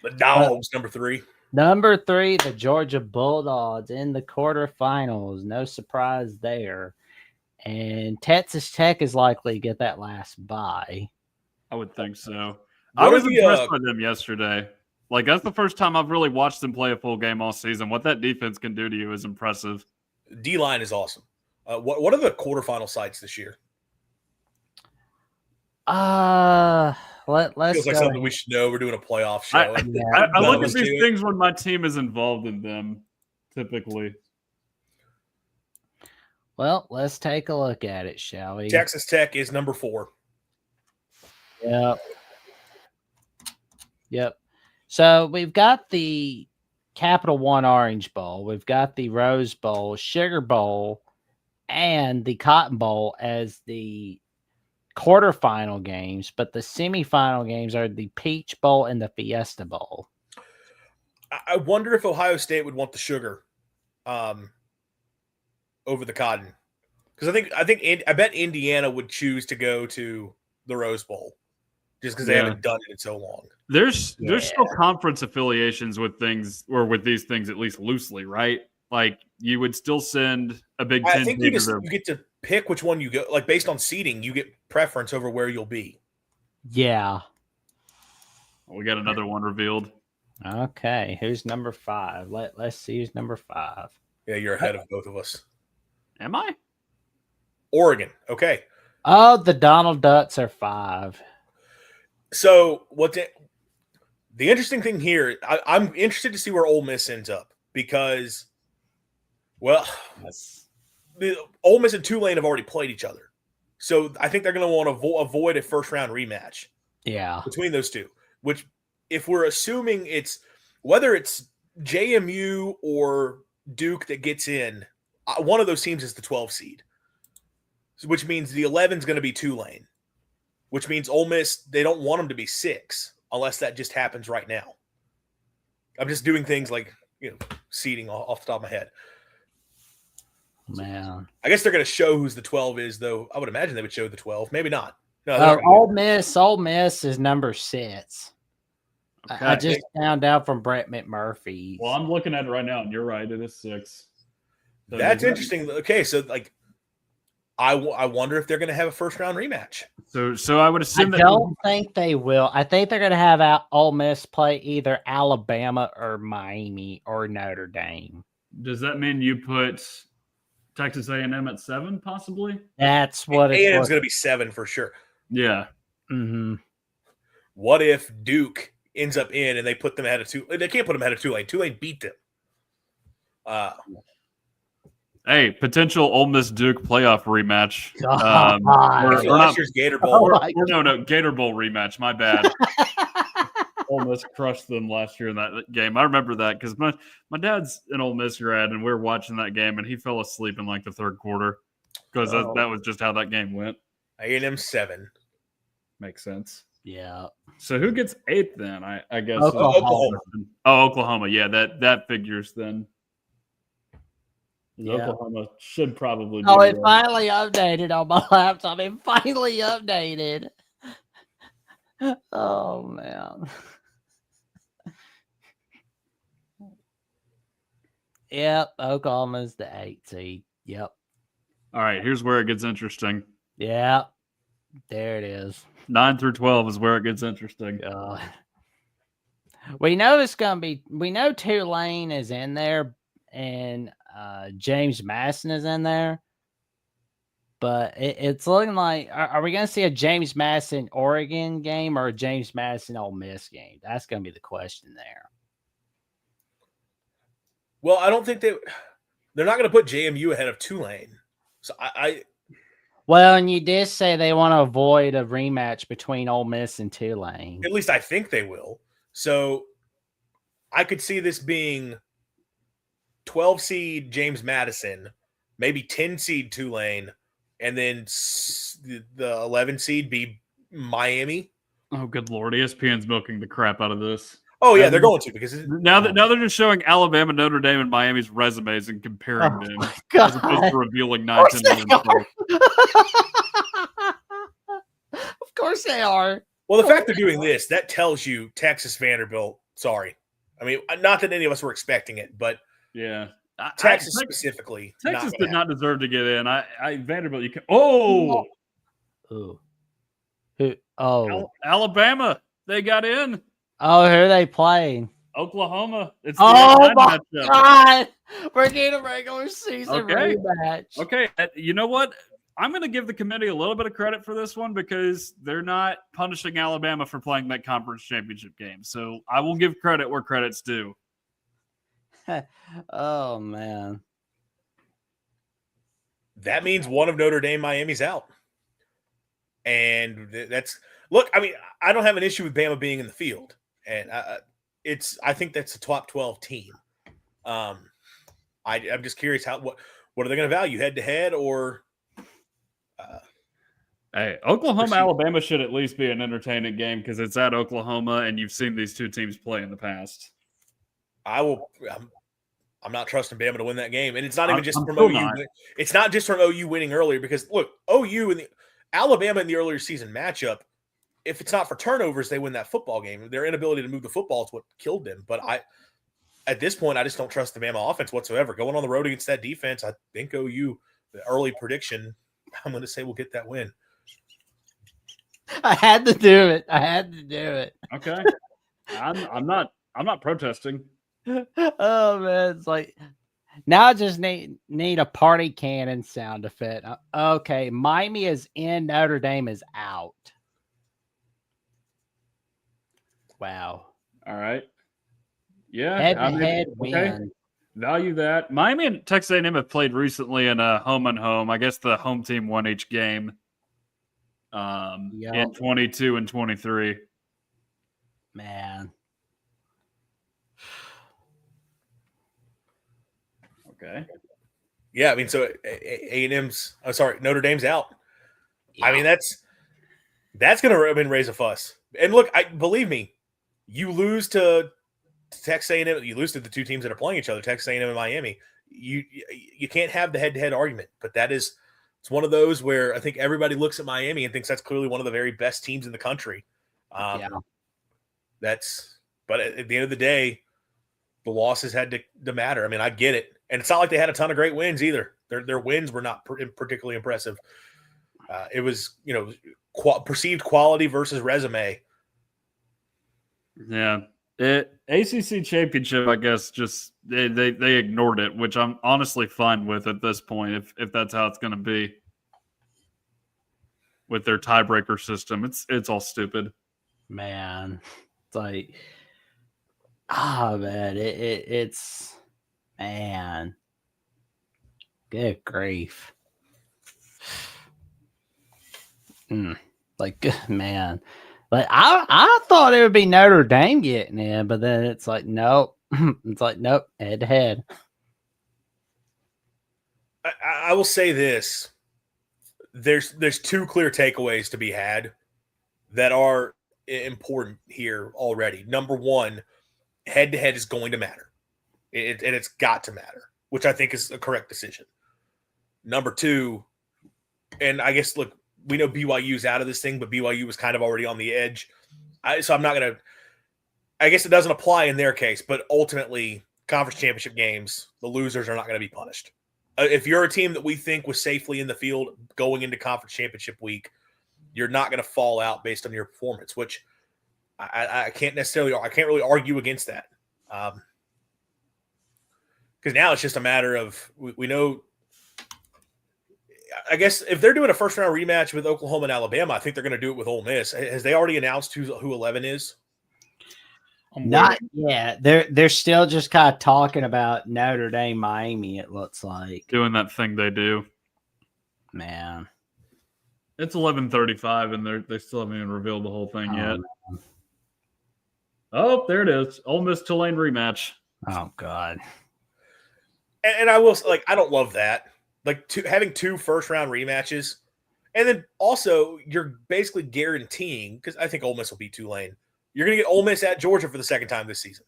The Dogs, number 3. Number 3, the Georgia Bulldogs in the quarterfinals. No surprise there. And Texas Tech is likely to get that last bye. I would think so. What I are was the, impressed by them yesterday. Like, that's the first time I've really watched them play a full game all season. What that defense can do to you is impressive. D-line is awesome. What are the quarterfinal sites this year? Let's Feels like go. something we should know. We're doing a playoff show. I None look of at us these do it. things when my team is involved in them, typically. Well, let's take a look at it, shall we? Texas Tech is number 4. Yep. So we've got the Capital One Orange Bowl, we've got the Rose Bowl, Sugar Bowl, and the Cotton Bowl as the quarterfinal games, but the semifinal games are the Peach Bowl and the Fiesta Bowl. I wonder if Ohio State would want the Sugar over the Cotton, because I bet Indiana would choose to go to the Rose Bowl just because they haven't done it in so long. There's still conference affiliations with things, or with these things at least loosely, right? Like, you would still send a Big Ten. I think you get to pick which one you go. Like, based on seeding, you get preference over where you'll be. Yeah. We got another one revealed. Okay, who's number 5? Let's see who's number 5. Yeah, you're ahead of both of us. Am I? Oregon. Okay. Oh, the Donald Ducks are 5. So the interesting thing here, I'm interested to see where Ole Miss ends up, because, well, Ole Miss and Tulane have already played each other. So I think they're going to want to avoid a first-round rematch between those two, which, if we're assuming whether it's JMU or Duke that gets in, one of those teams is the 12 seed, which means the 11 is going to be Tulane, which means Ole Miss, they don't want them to be 6 unless that just happens right now. I'm just doing things like, seeding off the top of my head. Man, I guess they're going to show who's the 12 is, though. I would imagine they would show the 12. Maybe not. No, Ole Miss is number 6. Okay. I just found out from Brett McMurphy. Well, I'm looking at it right now, and you're right. It is 6. So that's interesting. Okay, so I wonder if they're going to have a first-round rematch. So I would assume I don't think they will. I think they're going to have Ole Miss play either Alabama or Miami or Notre Dame. Does that mean you put Texas A&M at 7, possibly? That's what it's. A&M's going to be 7 for sure. Yeah. Mm-hmm. What if Duke ends up in and they put them ahead of Tulane? They can't put them ahead of Tulane. Tulane beat them. Hey, potential Ole Miss Duke playoff rematch. Last year's Gator Bowl. No, Gator Bowl rematch. My bad. Ole Miss crushed them last year in that game. I remember that because my dad's an Ole Miss grad, and we were watching that game, and he fell asleep in like the third quarter because that was just how that game went. A&M 7. Makes sense. Yeah. So who gets 8th then? I guess Oklahoma. Oklahoma. Yeah, that figures then. Yeah. Oklahoma should probably be. Oh, it finally updated on my laptop. It finally updated. Oh, man. Yep, Oklahoma's the 8th seed. Yep. All right, here's where it gets interesting. Yeah, there it is. 9 through 12 is where it gets interesting. We know it's going to be. We know Tulane is in there, and James Madison is in there. But it's looking like, are we going to see a James Madison Oregon game or a James Madison Ole Miss game? That's going to be the question there. Well, I don't think they're not going to put JMU ahead of Tulane. So Well, and you did say they want to avoid a rematch between Ole Miss and Tulane. At least I think they will. So I could see this being 12 seed James Madison, maybe 10 seed Tulane, and then the 11 seed be Miami. Oh, good Lord. ESPN's milking the crap out of this. Oh, yeah, they're going to, because now they're just showing Alabama, Notre Dame, and Miami's resumes and comparing them as opposed to revealing 9, 10, 11, 12. Of course they are. Well, the fact they're doing this, that tells you Texas Vanderbilt, sorry. I mean, not that any of us were expecting it, but yeah. Texas specifically. Texas not did not deserve to get in. Vanderbilt, you can. Oh, Ooh. Who? Oh, Alabama, they got in. oh, who are they playing? Oklahoma. It's the Oh my matchup. God! We're getting a regular season rematch. Okay, you know what? I'm going to give the committee a little bit of credit for this one because they're not punishing Alabama for playing that conference championship game. So I will give credit where credit's due. Oh man, that means one of Notre Dame, Miami's out, and that's look. I mean, I don't have an issue with Bama being in the field, and I think that's a top 12 team. I'm just curious what are they going to value head to head or? Hey, Oklahoma, Alabama should at least be an entertaining game because it's at Oklahoma, and you've seen these two teams play in the past. I'm not trusting Bama to win that game, and it's not even just from OU. It's not just from OU winning earlier because look, OU and Alabama in the earlier season matchup. If it's not for turnovers, they win that football game. Their inability to move the football is what killed them. But at this point, I just don't trust the Bama offense whatsoever. Going on the road against that defense, I think OU, the early prediction, I'm going to say we'll get that win. I had to do it. Okay, I'm not protesting. Oh man, it's like now I just need a party cannon sound effect. Okay, Miami is in, Notre Dame is out. Wow. All right. Yeah. Head win. Value that. Miami and Texas A&M have played recently in a home and home. I guess the home team won each game. In 22 and 23. Man. Okay. Yeah, I mean, so A&M's. I'm sorry, Notre Dame's out. Yeah. I mean, that's going to raise a fuss. And look, believe me, you lose to Texas A&M. You lose to the two teams that are playing each other, Texas A&M and Miami. You can't have the head-to-head argument. But it's one of those where I think everybody looks at Miami and thinks that's clearly one of the very best teams in the country. But at the end of the day, the losses had to matter. I mean, I get it. And it's not like they had a ton of great wins either. Their wins were not particularly impressive. It was, perceived quality versus resume. Yeah. ACC championship, I guess, just they ignored it, which I'm honestly fine with at this point, if that's how it's going to be with their tiebreaker system. It's all stupid, man. It's like, man, it's man, good grief. Like, man. Like I thought it would be Notre Dame getting in, but then it's like nope. It's like nope, head to head. I will say this: there's two clear takeaways to be had that are important here already. Number one, head to head is going to matter, and it's got to matter, which I think is a correct decision. Number two, and I guess look. We know BYU's out of this thing, but BYU was kind of already on the edge. So I'm not going to – I guess it doesn't apply in their case, but ultimately conference championship games, the losers are not going to be punished. If you're a team that we think was safely in the field going into conference championship week, you're not going to fall out based on your performance, which I can't really argue against that. Because now it's just a matter of we know – I guess if they're doing a first-round rematch with Oklahoma and Alabama, I think they're going to do it with Ole Miss. Has they already announced who 11 is? Not yet. They're still just kind of talking about Notre Dame, Miami. It looks like doing that thing they do. Man, it's 11:35, and they still haven't even revealed the whole thing yet. Man. Oh, there it is. Ole Miss Tulane rematch. Oh God. And I will I don't love that. Like having two first-round rematches, and then also you're basically guaranteeing, because I think Ole Miss will beat Tulane, you're going to get Ole Miss at Georgia for the second time this season.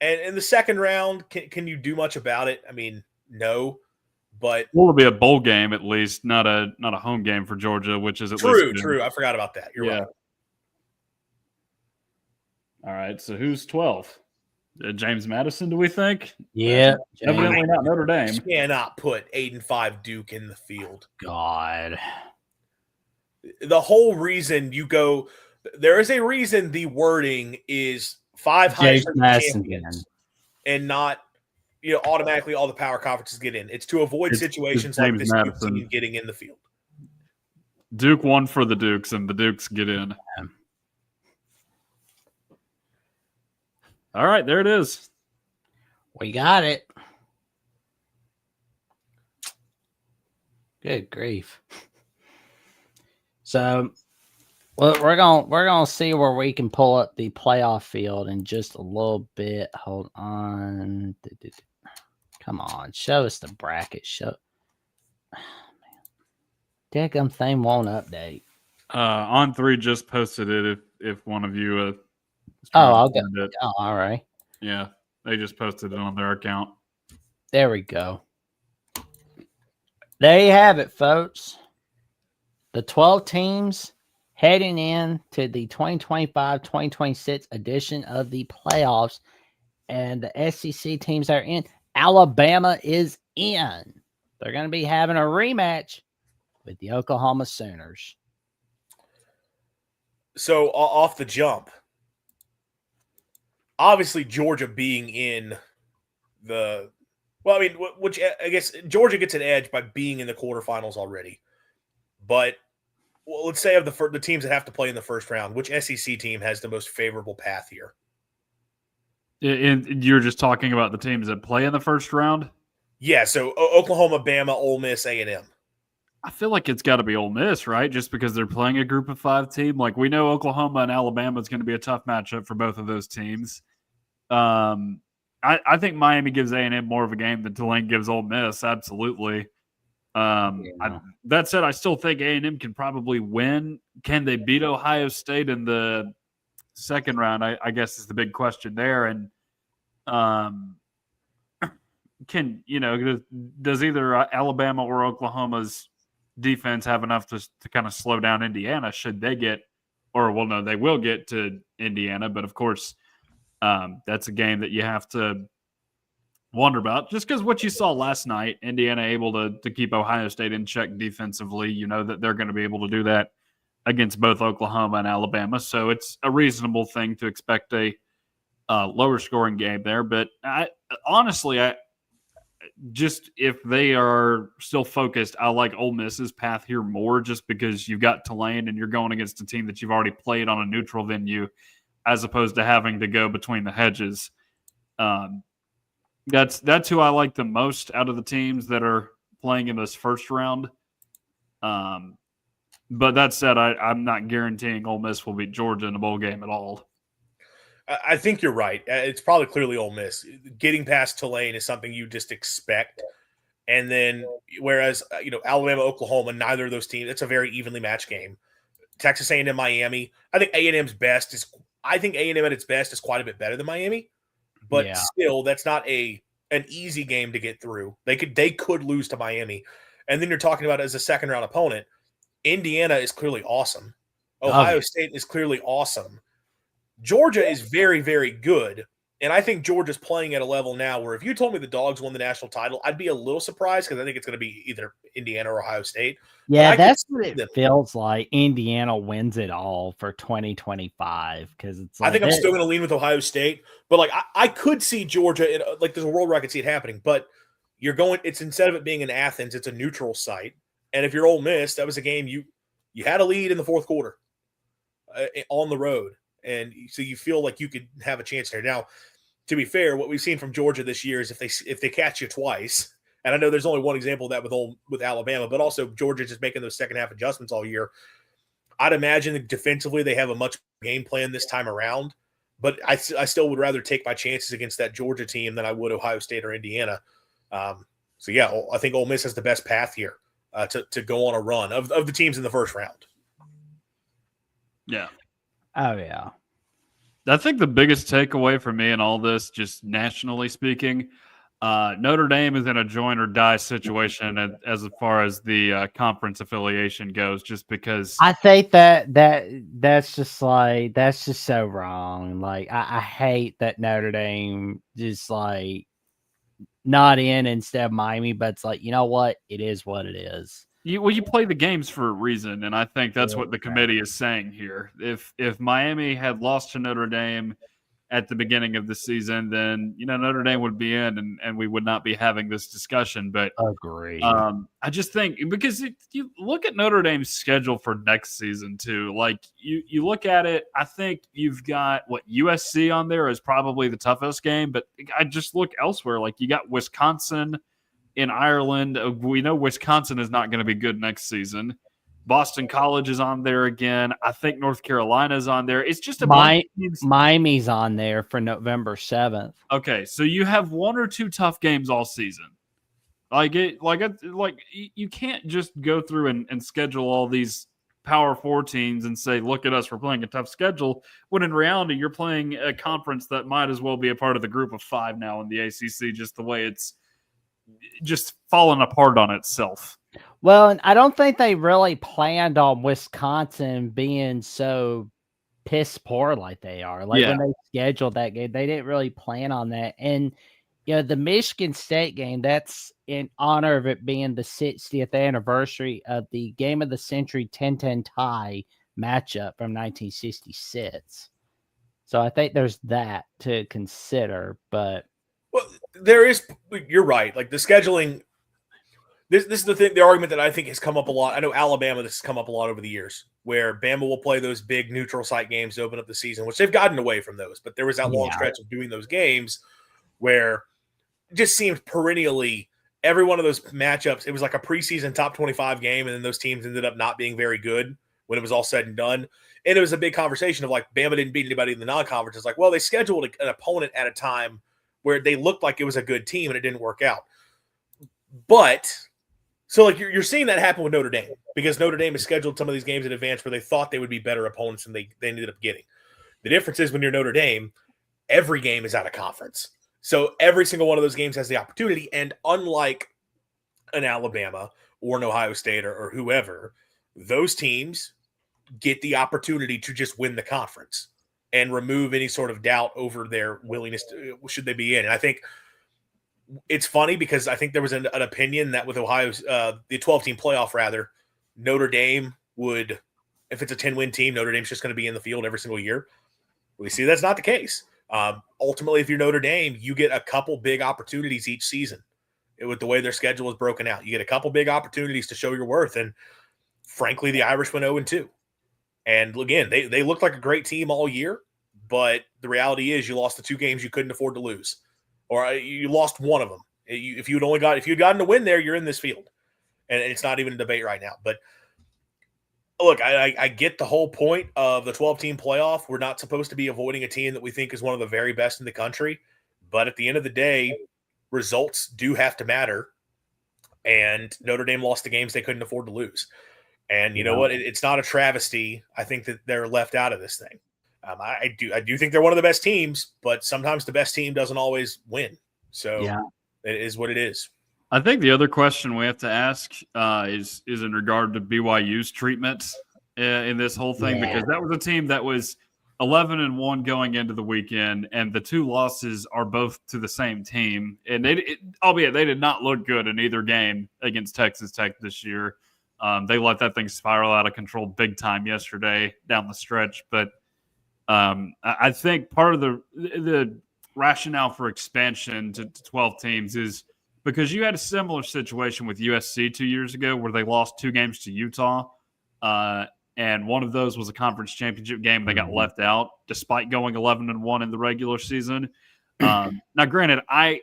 And in the second round, can you do much about it? I mean, no, but it'll be a bowl game at least, not a home game for Georgia, which is at least true. I forgot about that. You're right. All right, so who's 12? James Madison, do we think? Yeah. Evidently not Notre Dame. You cannot put 8-5 Duke in the field. God. The whole reason you go, there is a reason the wording is 5 James Heisman Madison champions and not, automatically all the power conferences get in. It's to avoid It's situations like James this Duke Madison. team getting in the field. Duke won for the Dukes, and the Dukes get in. All right, there it is. We got it. Good grief. So, well, we're gonna see where we can pull up the playoff field in just a little bit. Hold on. Come on, show us the bracket. Show. Damn thing won't update. On3 just posted it. If one of you, I'll get it. Oh, all right. Yeah, they just posted it on their account. There we go. There you have it, folks. The 12 teams heading in to the 2025-2026 edition of the playoffs, and the SEC teams are in. Alabama is in. They're going to be having a rematch with the Oklahoma Sooners. So off the jump, obviously Georgia being in which I guess Georgia gets an edge by being in the quarterfinals already. But let's say of the teams that have to play in the first round, which SEC team has the most favorable path here? You're just talking about the teams that play in the first round? Yeah, so Oklahoma, Bama, Ole Miss, A&M. I feel like it's got to be Ole Miss, right? Just because they're playing a group of 5 team. Like, we know Oklahoma and Alabama is going to be a tough matchup for both of those teams. I think Miami gives A&M more of a game than Tulane gives Ole Miss. Absolutely. That said, I still think A&M can probably win. Can they beat Ohio State in the second round? I guess is the big question there. And does either Alabama or Oklahoma's defense have enough to kind of slow down Indiana should they get, they will get to Indiana, but of course that's a game that you have to wonder about. Just because what you saw last night, Indiana able to keep Ohio State in check defensively, you know that they're going to be able to do that against both Oklahoma and Alabama. So it's a reasonable thing to expect a lower scoring game there. But honestly, just if they are still focused, I like Ole Miss's path here more just because you've got Tulane and you're going against a team that you've already played on a neutral venue as opposed to having to go between the hedges. That's who I like the most out of the teams that are playing in this first round. But that said, I'm not guaranteeing Ole Miss will beat Georgia in a bowl game at all. I think you're right. It's probably clearly Ole Miss. Getting past Tulane is something you just expect. And then whereas, Alabama, Oklahoma, neither of those teams, it's a very evenly matched game. Texas A&M, Miami. I think A&M's best is – I think A&M at its best is quite a bit better than Miami. But still, that's not an easy game to get through. They could lose to Miami. And then you're talking about as a second-round opponent, Indiana is clearly awesome. Ohio State is clearly awesome. Georgia is very, very good, and I think Georgia's playing at a level now where if you told me the Dogs won the national title, I'd be a little surprised because I think it's going to be either Indiana or Ohio State. Yeah, that's what it feels like. Indiana wins it all for 2025 because it's. I think I'm still going to lean with Ohio State, but I could see Georgia. There's a world where I could see it happening, but you're going. It's instead of it being in Athens, it's a neutral site, and if you're Ole Miss, that was a game you had a lead in the fourth quarter on the road. And so you feel like you could have a chance there. Now, to be fair, what we've seen from Georgia this year is if they catch you twice, and I know there's only one example of that with Alabama, but also Georgia just making those second half adjustments all year. I'd imagine that defensively they have a much game plan this time around, but I still would rather take my chances against that Georgia team than I would Ohio State or Indiana. So yeah, I think Ole Miss has the best path here to go on a run of the teams in the first round. Yeah. Oh, yeah. I think the biggest takeaway for me in all this, just nationally speaking, Notre Dame is in a join or die situation as far as the conference affiliation goes, just because. I think that's just so wrong. Like I hate that Notre Dame just like not in instead of Miami, but it's like, you know what? It is what it is. You play the games for a reason, and I think that's what the committee is saying here. If Miami had lost to Notre Dame at the beginning of the season, then Notre Dame would be in, and we would not be having this discussion. But Agree. I just think because you look at Notre Dame's schedule for next season too. Like you look at it, I think you've got USC on there is probably the toughest game, but I just look elsewhere. Like you got Wisconsin in Ireland. We know Wisconsin is not going to be good next season. Boston College is on there again. I think North Carolina is on there. It's just a bunch of teams. Miami's on there for November 7th. Okay, so you have one or two tough games all season. You can't just go through and schedule all these Power 4 teams and say, look at us, we're playing a tough schedule, when in reality you're playing a conference that might as well be a part of the group of 5 now in the ACC, just the way it's just fallen apart on itself. Well, and I don't think they really planned on Wisconsin being so piss poor like they are. Like when they scheduled that game, they didn't really plan on that. And the Michigan State game, that's in honor of it being the 60th anniversary of the Game of the Century 10-10 tie matchup from 1966. So I think there's that to consider. But there is. You're right. Like the scheduling. This is the argument that I think has come up a lot. I know Alabama, this has come up a lot over the years, where Bama will play those big neutral site games to open up the season, which they've gotten away from those. But there was that long stretch of doing those games where it just seemed perennially every one of those matchups, it was like a preseason top 25 game, and then those teams ended up not being very good when it was all said and done. And it was a big conversation of like Bama didn't beat anybody in the non-conference. It's like, well, they scheduled an opponent at a time where they looked like it was a good team and it didn't work out. But so like you're seeing that happen with Notre Dame because Notre Dame has scheduled some of these games in advance where they thought they would be better opponents than they ended up getting. The difference is when you're Notre Dame, every game is out of conference. So every single one of those games has the opportunity. And unlike an Alabama or an Ohio State or whoever, those teams get the opportunity to just win the conference and remove any sort of doubt over their willingness to, should they be in. And I think it's funny because I think there was an opinion that with Ohio's the 12-team playoff, rather, Notre Dame would, if it's a 10-win team, Notre Dame's just going to be in the field every single year. We see that's not the case. Ultimately, if you're Notre Dame, you get a couple big opportunities each season. With the way their schedule is broken out, you get a couple big opportunities to show your worth. And frankly, the Irish went 0-2. And again, they looked like a great team all year, but the reality is you lost the 2 games you couldn't afford to lose. Or you lost one of them. If you'd gotten to win there, you're in this field, and it's not even a debate right now. But look, I get the whole point of the 12-team playoff. We're not supposed to be avoiding a team that we think is one of the very best in the country, but at the end of the day, results do have to matter. And Notre Dame lost the games they couldn't afford to lose. And you know what? It's not a travesty. I think that they're left out of this thing. I do think they're one of the best teams, but sometimes the best team doesn't always win. So it is what it is. I think the other question we have to ask is in regard to BYU's treatment in this whole thing, because that was a team that was 11-1 going into the weekend, and the 2 losses are both to the same team. And albeit they did not look good in either game against Texas Tech this year. They let that thing spiral out of control big time yesterday down the stretch, but I think part of the rationale for expansion to 12 teams is because you had a similar situation with USC 2 years ago where they lost 2 games to Utah, and one of those was a conference championship game. They got left out despite going 11-1 in the regular season. Now, granted, I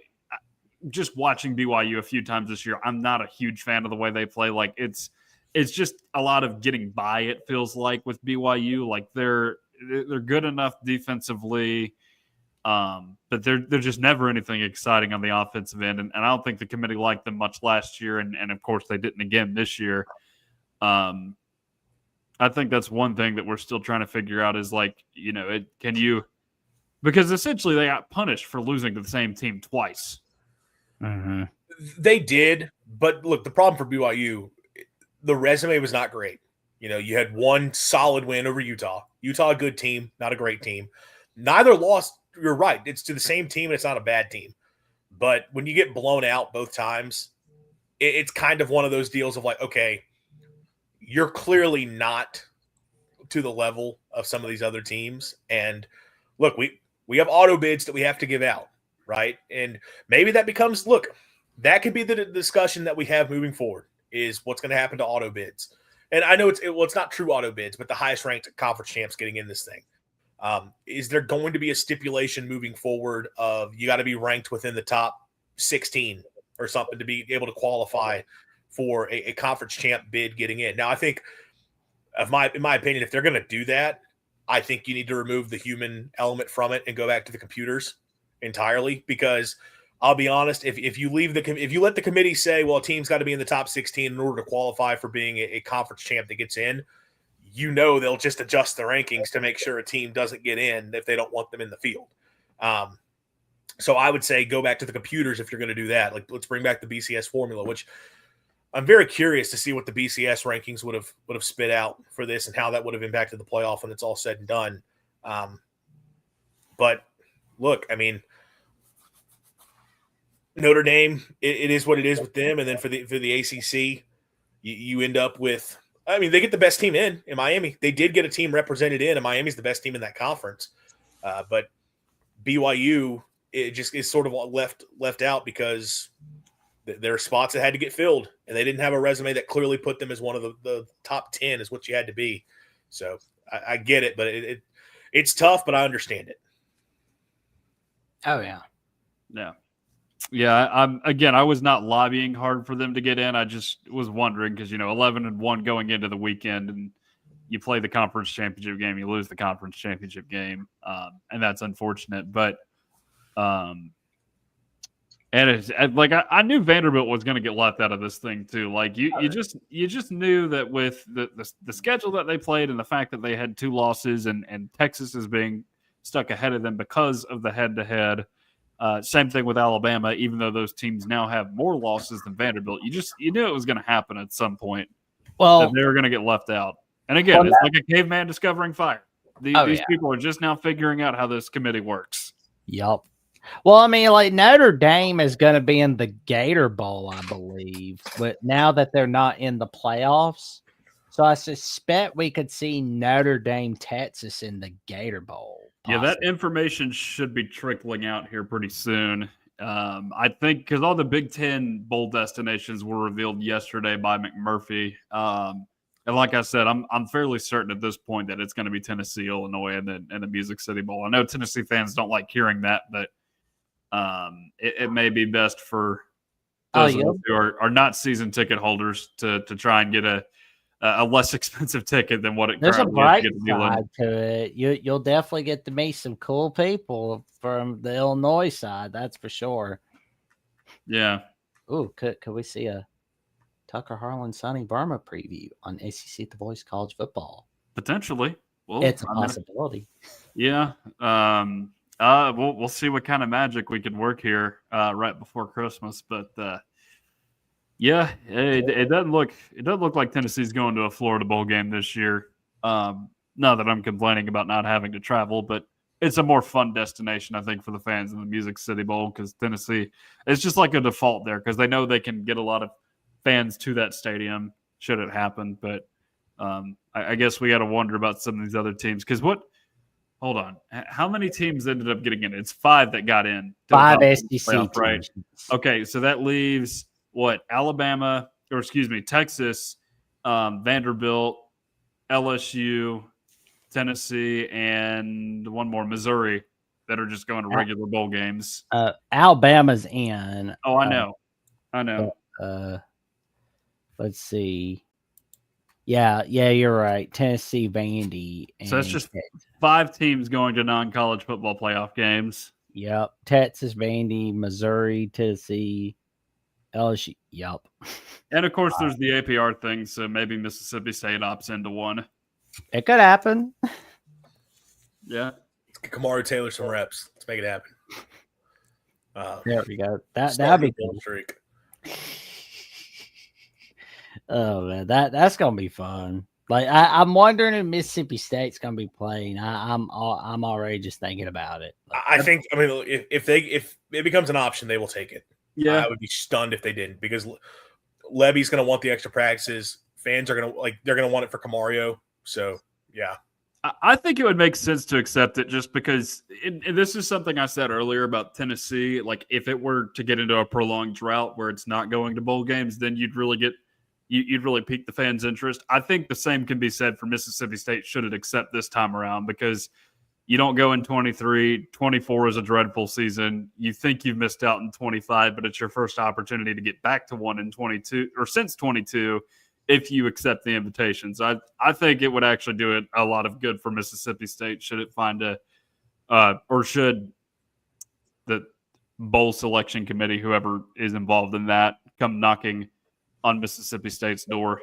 just watching BYU a few times this year, I'm not a huge fan of the way they play. Like it's just a lot of getting by, it feels like, with BYU. Like they're good enough defensively, but they're just never anything exciting on the offensive end. And I don't think the committee liked them much last year, and of course they didn't again this year. I think that's one thing that we're still trying to figure out is like, because essentially they got punished for losing to the same team twice. Mm-hmm. They did, but look, the problem for BYU, the resume was not great. You had one solid win over Utah. Utah, a good team, not a great team. Neither lost. You're right. It's to the same team, and it's not a bad team. But when you get blown out both times, it's kind of one of those deals of like, okay, you're clearly not to the level of some of these other teams. And look, we have auto bids that we have to give out, right? And maybe that becomes, look, that could be the discussion that we have moving forward is what's going to happen to auto bids. And I know it's not true auto bids, but the highest ranked conference champs getting in this thing. Is there going to be a stipulation moving forward of you got to be ranked within the top 16 or something to be able to qualify for a conference champ bid getting in? Now, I think, in my opinion, if they're going to do that, I think you need to remove the human element from it and go back to the computers entirely. Because I'll be honest, if you let the committee say, well, a team's got to be in the top 16 in order to qualify for being a conference champ that gets in, they'll just adjust the rankings to make sure a team doesn't get in if they don't want them in the field. So I would say go back to the computers if you're going to do that. Like, let's bring back the BCS formula, which I'm very curious to see what the BCS rankings would have spit out for this and how that would have impacted the playoff when it's all said and done. But look, I mean, Notre Dame, it is what it is with them, and then for the ACC, you end up with. I mean, they get the best team in Miami. They did get a team represented in, and Miami's the best team in that conference. But BYU, it just is sort of left out because there are spots that had to get filled, and they didn't have a resume that clearly put them as one of the top 10 is what you had to be. So I get it, but it's tough, but I understand it. Oh, yeah. Yeah. Yeah, I was not lobbying hard for them to get in. I just was wondering because 11-1 going into the weekend, and you play the conference championship game, you lose the conference championship game, and that's unfortunate. But and it's like I knew Vanderbilt was going to get left out of this thing too. Like you just knew that with the schedule that they played and the fact that they had 2 losses and Texas is being stuck ahead of them because of the head-to-head. Same thing with Alabama, even though those teams now have more losses than Vanderbilt. You knew it was going to happen at some point. Well, that they were going to get left out. And again, it's like a caveman discovering fire. These people are just now figuring out how this committee works. Yup. Well, I mean, like Notre Dame is going to be in the Gator Bowl, I believe, but now that they're not in the playoffs, so I suspect we could see Notre Dame, Texas in the Gator Bowl. Yeah, that information should be trickling out here pretty soon. I think because all the Big Ten bowl destinations were revealed yesterday by McMurphy. And like I said, I'm fairly certain at this point that it's going to be Tennessee, Illinois, and the Music City Bowl. I know Tennessee fans don't like hearing that, but it may be best for those who are not season ticket holders to try and get a less expensive ticket than what it There's a currently bright is to get side to it. You'll definitely get to meet some cool people from the Illinois side. That's for sure. Yeah. Ooh, could we see a Tucker Harlan Sonny Burma preview on ACC The Voice College Football? Potentially. Well, it's a possibility. Yeah. We'll see what kind of magic we could work here right before Christmas, but yeah, it doesn't look like Tennessee's going to a Florida Bowl game this year. Not that I'm complaining about not having to travel, but it's a more fun destination, I think, for the fans in the Music City Bowl because Tennessee, it's just like a default there because they know they can get a lot of fans to that stadium should it happen. But I guess we got to wonder about some of these other teams because hold on. How many teams ended up getting in? It's 5 that got in. 5 SEC playoff, right? Okay, so that leaves Texas, Vanderbilt, LSU, Tennessee, and one more, Missouri, that are just going to regular bowl games. Alabama's in. Oh, I know. Let's see. Yeah, you're right. Tennessee, Vandy. So that's just 5 teams going to non-college football playoff games. Yep. Texas, Vandy, Missouri, Tennessee, LSU. Yep. And, of course, there's the APR thing, so maybe Mississippi State opts into one. It could happen. Yeah. Let's get Kamari Taylor some reps. Let's make it happen. There we go. That'd Starting be a goal cool. streak. Oh man, that's gonna be fun. Like I'm wondering if Mississippi State's gonna be playing. I'm already just thinking about it. Like, I think. I mean, if it becomes an option, they will take it. Yeah, I would be stunned if they didn't, because Levy's going to want the extra practices. Fans are going to they're going to want it for Camario. So yeah, I think it would make sense to accept it just because and this is something I said earlier about Tennessee. Like, if it were to get into a prolonged drought where it's not going to bowl games, then you'd really pique the fans' interest. I think the same can be said for Mississippi State should it accept this time around, because you don't go in 23. 24 is a dreadful season. You think you've missed out in 25, but it's your first opportunity to get back to one in 22 or since 22 if you accept the invitations. I think it would actually do it a lot of good for Mississippi State should it find or should the bowl selection committee, whoever is involved in that, come knocking on Mississippi State's door.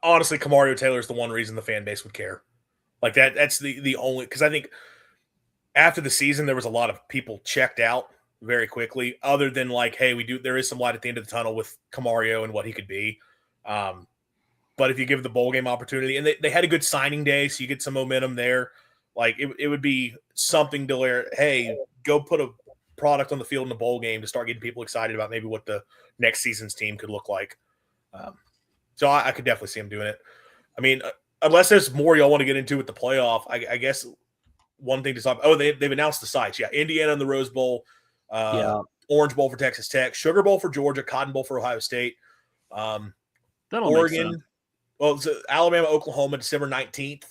honestly, Camario Taylor is the one reason the fan base would care. Like that's the only, because I think after the season there was a lot of people checked out very quickly. Other than like, hey, there is some light at the end of the tunnel with Camario and what he could be. But if you give the bowl game opportunity, and they had a good signing day, so you get some momentum there. Like it would be something to where, hey, go put a product on the field in the bowl game to start getting people excited about maybe what the next season's team could look like. So I could definitely see him doing it. I mean, unless there's more y'all want to get into with the playoff, I guess one thing to talk. Oh, they've announced the sites. Yeah, Indiana in the Rose Bowl, Orange Bowl for Texas Tech, Sugar Bowl for Georgia, Cotton Bowl for Ohio State, That'll Oregon. make sense. Well, it's Alabama, Oklahoma, December 19th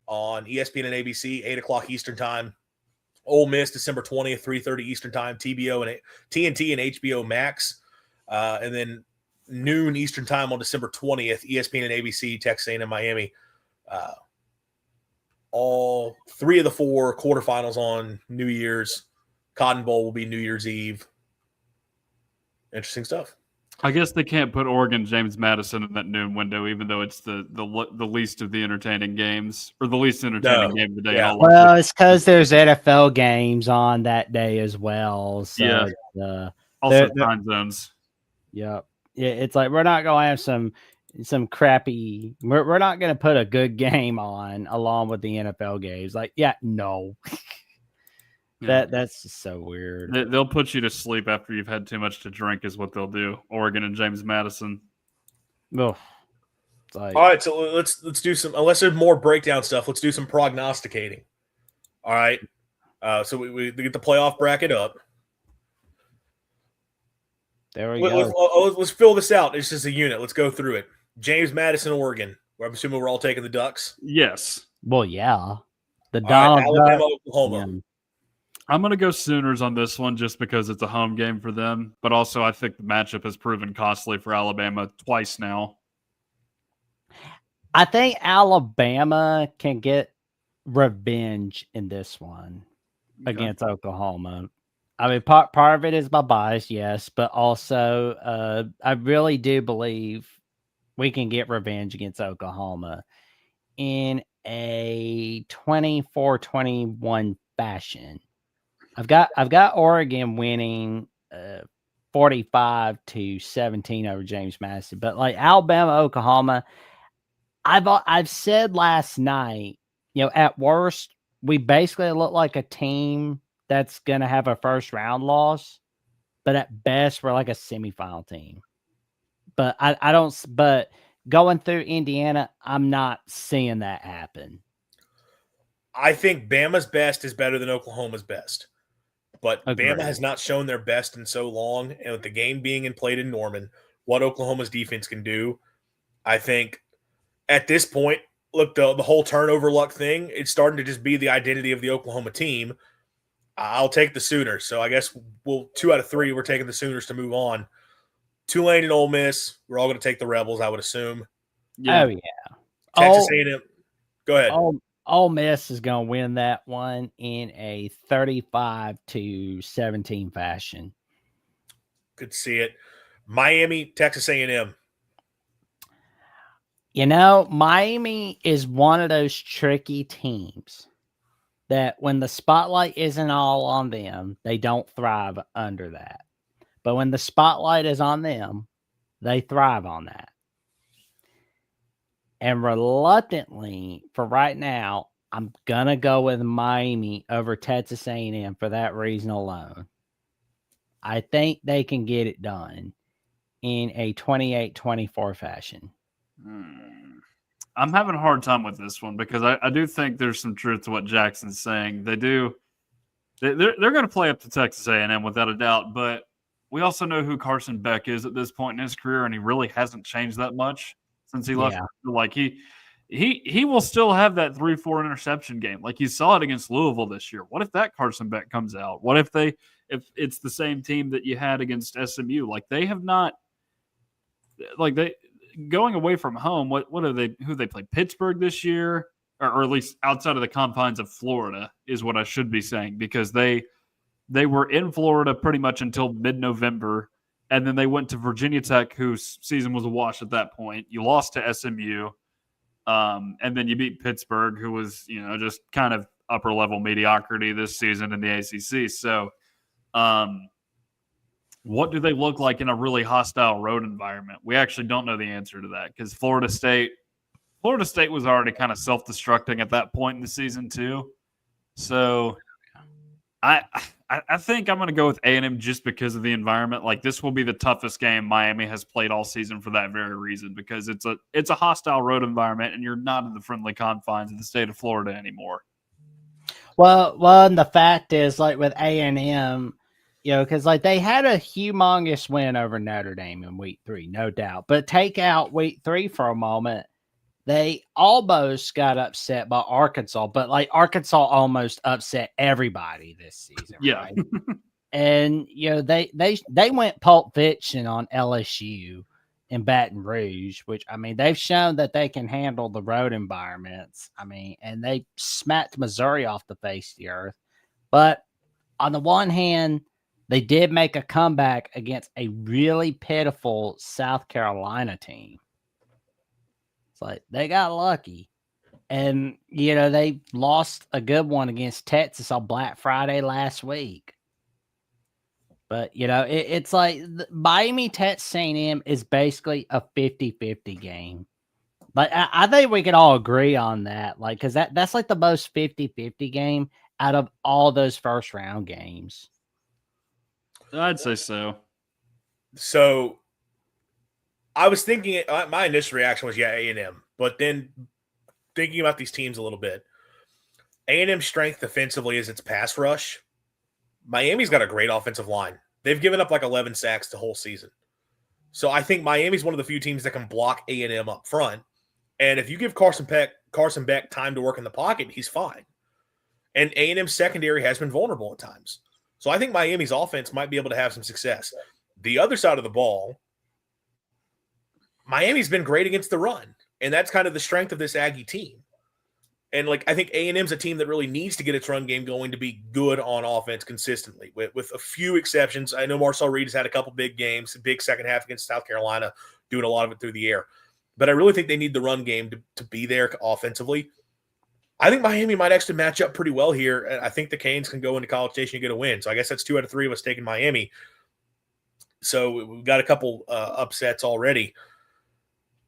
on ESPN and ABC, 8 o'clock Eastern time. Ole Miss, December 20th, 3:30 Eastern time, TBO and TNT and HBO Max, and then noon Eastern time on December 20th, ESPN and ABC, Texas A&M, Miami. All 3 of the 4 quarterfinals on New Year's. Cotton Bowl will be New Year's Eve. Interesting stuff. I guess they can't put Oregon James Madison in that noon window, even though it's the least of the entertaining games, or the least entertaining game of the day. Yeah. Well, it's because there's NFL games on that day as well. So yeah. Also time zones. Yep. Yeah, it's like we're not going to have some crappy. We're not going to put a good game on along with the NFL games. Like, no. That's just so weird. They'll put you to sleep after you've had too much to drink, is what they'll do. Oregon and James Madison. Oh, all right, so let's do some. Unless there's more breakdown stuff, let's do some prognosticating. All right, so we get the playoff bracket up. There we go. Let's fill this out. It's just a unit. Let's go through it. James Madison, Oregon. I'm assuming we're all taking the Ducks. Yes. Well, yeah. The Donald Alabama, Oklahoma. Yeah. I'm going to go Sooners on this one just because it's a home game for them. But also, I think the matchup has proven costly for Alabama twice now. I think Alabama can get revenge in this one against Oklahoma. I mean, part of it is my bias, yes, but also I really do believe we can get revenge against Oklahoma in a 24-21 fashion. I've got Oregon winning 45-17 over James Madison, but like Alabama, Oklahoma, I've said last night, at worst we basically look like a team that's gonna have a first round loss, but at best we're like a semifinal team. But I don't. But going through Indiana, I'm not seeing that happen. I think Bama's best is better than Oklahoma's best. But Agreed. Bama has not shown their best in so long. And with the game being played in Norman, what Oklahoma's defense can do, I think at this point, look, the whole turnover luck thing, it's starting to just be the identity of the Oklahoma team. I'll take the Sooners. So I guess 2 out of 3, we're taking the Sooners to move on. Tulane and Ole Miss, we're all going to take the Rebels, I would assume. Yeah. Oh, yeah. Texas A&M. Go ahead. Ole Miss is going to win that one in a 35-17 fashion. Could see it. Miami, Texas A&M. Miami is one of those tricky teams that when the spotlight isn't all on them, they don't thrive under that. But when the spotlight is on them, they thrive on that. And reluctantly, for right now, I'm gonna go with Miami over Texas A&M for that reason alone. I think they can get it done in a 28-24 fashion. I'm having a hard time with this one because I do think there's some truth to what Jackson's saying. They're going to play up to Texas A&M without a doubt, but we also know who Carson Beck is at this point in his career, and he really hasn't changed that much since he left. Like he will still have that 3-4 interception game. Like you saw it against Louisville this year. What if that Carson Beck comes out? What if it's the same team that you had against SMU? Like they have not, like they going away from home. What are they? Who they play? Pittsburgh this year, or at least outside of the confines of Florida is what I should be saying, because they were in Florida pretty much until mid-November, and then they went to Virginia Tech, whose season was a wash at that point. You lost to SMU, and then you beat Pittsburgh, who was just kind of upper-level mediocrity this season in the ACC. So, what do they look like in a really hostile road environment? We actually don't know the answer to that because Florida State was already kind of self-destructing at that point in the season too. So I think I'm going to go with A&M just because of the environment. Like this will be the toughest game Miami has played all season for that very reason, because it's a hostile road environment and you're not in the friendly confines of the state of Florida anymore. Well, and the fact is, like with A&M, because like they had a humongous win over Notre Dame in week 3, no doubt. But take out week 3 for a moment, they almost got upset by Arkansas. But like Arkansas almost upset everybody this season, right? And they went Pulp Fiction on LSU in Baton Rouge, which I mean they've shown that they can handle the road environments. I mean, and they smacked Missouri off the face of the earth. But on the one hand, they did make a comeback against a really pitiful South Carolina team. It's like they got lucky. And, they lost a good one against Texas on Black Friday last week. But, it's like Miami Texas A&M is basically a 50-50 game. Like, I think we can all agree on that. Like, because that's like the most 50-50 game out of all those first round games. I'd say so. So I was thinking, my initial reaction was, A&M. But then thinking about these teams a little bit, A&M's strength defensively is its pass rush. Miami's got a great offensive line. They've given up like 11 sacks the whole season. So I think Miami's one of the few teams that can block A&M up front. And if you give Carson Beck time to work in the pocket, he's fine. And A&M's secondary has been vulnerable at times. So I think Miami's offense might be able to have some success. The other side of the ball, Miami's been great against the run, and that's kind of the strength of this Aggie team. And like I think A&M's a team that really needs to get its run game going to be good on offense consistently, with a few exceptions. I know Marcel Reed has had a couple big games, a big second half against South Carolina, doing a lot of it through the air. But I really think they need the run game to be there offensively. I think Miami might actually match up pretty well here. And I think the Canes can go into College Station and get a win. So I guess that's 2 out of 3 of us taking Miami. So we've got a couple upsets already.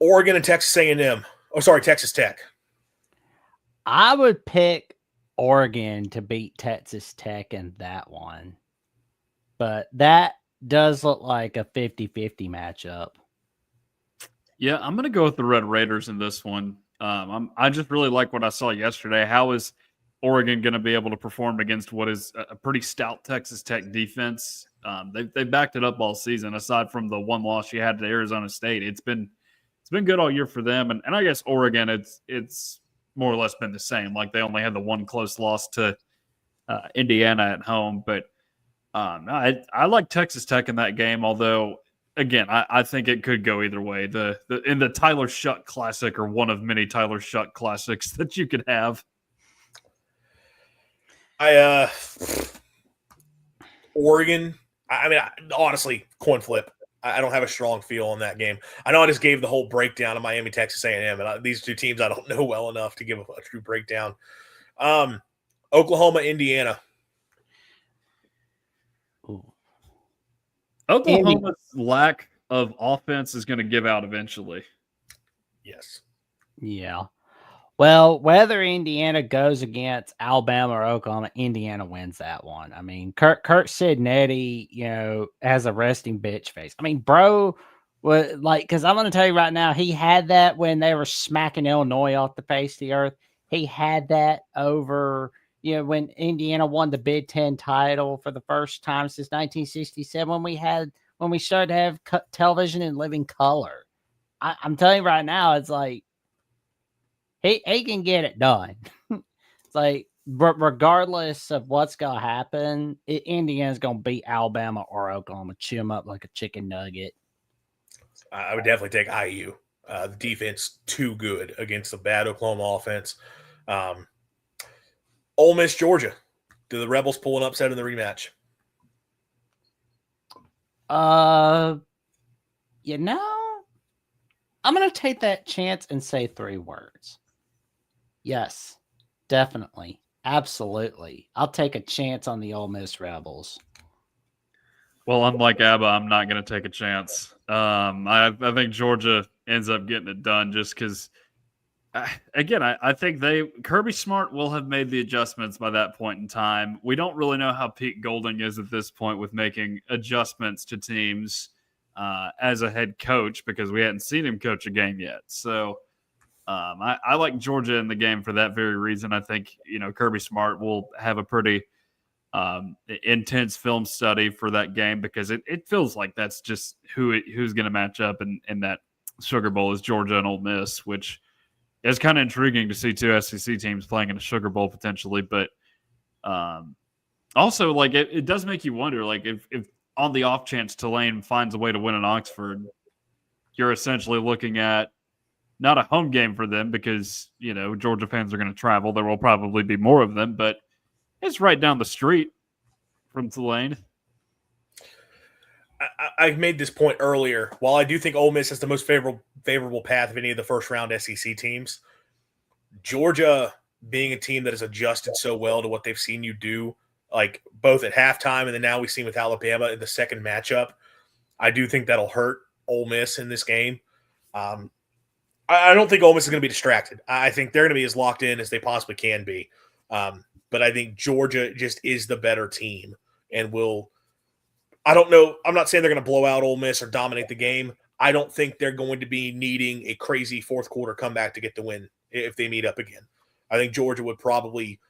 Oregon and Texas A&M. Oh, sorry, Texas Tech. I would pick Oregon to beat Texas Tech in that one. But that does look like a 50-50 matchup. Yeah, I'm going to go with the Red Raiders in this one. I just really like what I saw yesterday. How is Oregon going to be able to perform against what is a pretty stout Texas Tech defense? They backed it up all season. Aside from the one loss you had to Arizona State, it's been good all year for them. And I guess Oregon, it's more or less been the same. Like they only had the one close loss to Indiana at home. But I like Texas Tech in that game, although again, I think it could go either way. In the Tyler Shuck Classic, or one of many Tyler Shuck Classics that you could have. Oregon. I mean, honestly, coin flip. I don't have a strong feel on that game. I know I just gave the whole breakdown of Miami, Texas A&M, and these two teams I don't know well enough to give a true breakdown. Oklahoma, Indiana. Ooh. Oklahoma's lack of offense is going to give out eventually. Yes. Yeah. Well, whether Indiana goes against Alabama or Oklahoma, Indiana wins that one. I mean, Kurt Sidnetti, has a resting bitch face. I mean, bro, was like, because I'm going to tell you right now, he had that when they were smacking Illinois off the face of the earth. He had that over, when Indiana won the Big Ten title for the first time since 1967, when we started to have television in living color. I'm telling you right now, it's like, he can get it done. It's like, regardless of what's going to happen, Indiana's going to beat Alabama or Oklahoma, chew them up like a chicken nugget. I would definitely take IU. The defense too good against the bad Oklahoma offense. Ole Miss, Georgia. Do the Rebels pull an upset in the rematch? I'm going to take that chance and say 3 words. Yes, definitely. Absolutely. I'll take a chance on the Ole Miss Rebels. Well, unlike Abba, I'm not going to take a chance. I think Georgia ends up getting it done just because, again, I think Kirby Smart will have made the adjustments by that point in time. We don't really know how Pete Golding is at this point with making adjustments to teams as a head coach because we hadn't seen him coach a game yet. So I like Georgia in the game for that very reason. I think, Kirby Smart will have a pretty intense film study for that game because it feels like that's just who's going to match up in that Sugar Bowl is Georgia and Ole Miss, which is kind of intriguing to see 2 SEC teams playing in a Sugar Bowl potentially. But also, like, it does make you wonder, like, if on the off chance Tulane finds a way to win in Oxford, you're essentially looking at not a home game for them because, Georgia fans are going to travel. There will probably be more of them, but it's right down the street from Tulane. I made this point earlier. While I do think Ole Miss has the most favorable path of any of the first-round SEC teams, Georgia being a team that has adjusted so well to what they've seen you do, like both at halftime and then now we've seen with Alabama in the second matchup, I do think that'll hurt Ole Miss in this game. I don't think Ole Miss is going to be distracted. I think they're going to be as locked in as they possibly can be. But I think Georgia just is the better team and will – I don't know. I'm not saying they're going to blow out Ole Miss or dominate the game. I don't think they're going to be needing a crazy fourth quarter comeback to get the win if they meet up again. I think Georgia would probably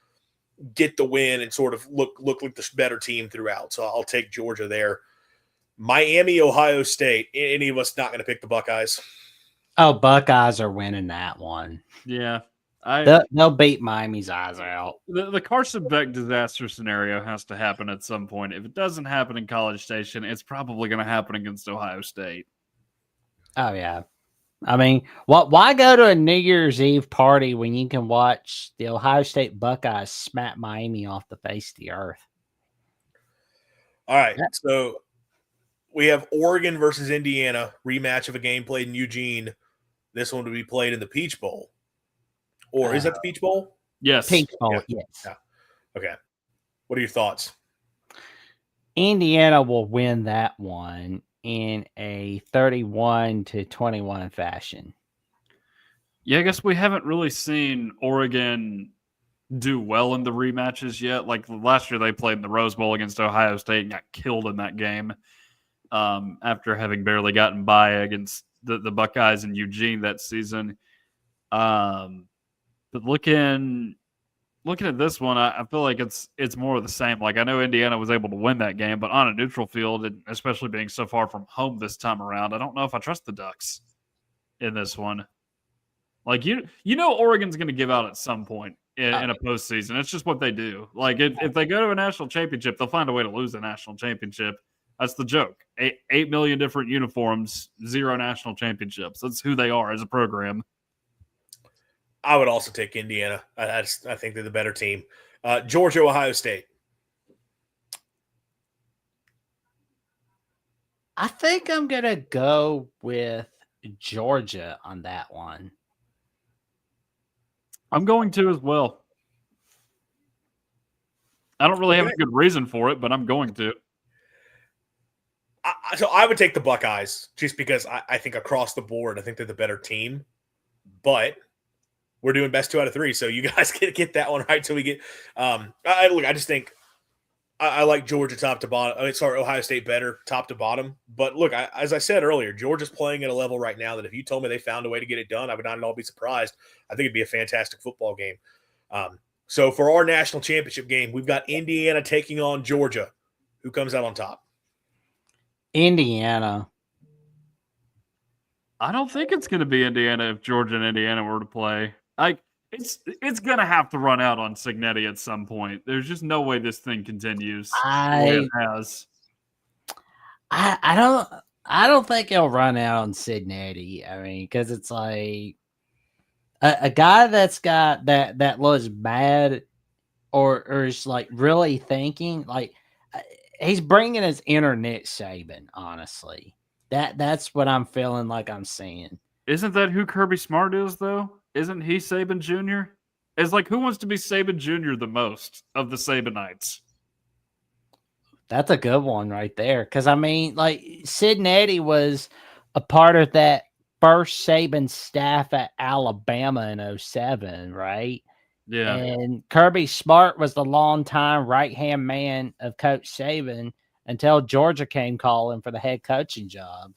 get the win and sort of look like the better team throughout. So I'll take Georgia there. Miami, Ohio State. Any of us not going to pick the Buckeyes? Oh, Buckeyes are winning that one. Yeah. They'll beat Miami's eyes out. The Carson Beck disaster scenario has to happen at some point. If it doesn't happen in College Station, it's probably going to happen against Ohio State. Oh, yeah. I mean, why go to a New Year's Eve party when you can watch the Ohio State Buckeyes smack Miami off the face of the earth? All right, so we have Oregon versus Indiana, rematch of a game played in Eugene. This one to be played in the Peach Bowl. Or is that the Peach Bowl? Yes. Peach Bowl, yes. Yeah. Okay. What are your thoughts? Indiana will win that one in a 31-21 fashion. Yeah, I guess we haven't really seen Oregon do well in the rematches yet. Like last year, they played in the Rose Bowl against Ohio State and got killed in that game after having barely gotten by against the Buckeyes in Eugene that season. But looking at this one, I feel like it's more of the same. Like I know Indiana was able to win that game, but on a neutral field, and especially being so far from home this time around, I don't know if I trust the Ducks in this one. Like Oregon's going to give out at some point in a postseason. It's just what they do. Like if they go to a national championship, they'll find a way to lose a national championship. That's the joke. 8 million different uniforms, 0 national championships. That's who they are as a program. I would also take Indiana. I think they're the better team. Georgia, Ohio State. I think I'm going to go with Georgia on that one. I'm going to as well. I don't really have a good reason for it, but I'm going to. So I would take the Buckeyes just because I think across the board, I think they're the better team. But we're doing best 2 out of 3, so you guys get that one right. So we get. I just think I like Georgia top to bottom. Ohio State better top to bottom. But look, as I said earlier, Georgia's playing at a level right now that if you told me they found a way to get it done, I would not at all be surprised. I think it'd be a fantastic football game. So for our national championship game, we've got Indiana taking on Georgia. Who comes out on top? Indiana. I don't think it's going to be Indiana if Georgia and Indiana were to play. It's going to have to run out on Cignetti at some point. There's just no way this thing continues the way it has. I don't think he'll run out on Cignetti. I mean, because it's like a guy that's got that looks bad or is like really thinking like he's bringing his internet Saban. Honestly, that's what I'm feeling like I'm seeing. Isn't that who Kirby Smart is though? Isn't he Saban Jr.? It's like who wants to be Saban Jr. the most of the Sabanites? That's a good one right there. Because, I mean, like, Cignetti was a part of that first Saban staff at Alabama in 2007, right? Yeah. And Kirby Smart was the longtime right-hand man of Coach Saban until Georgia came calling for the head coaching job.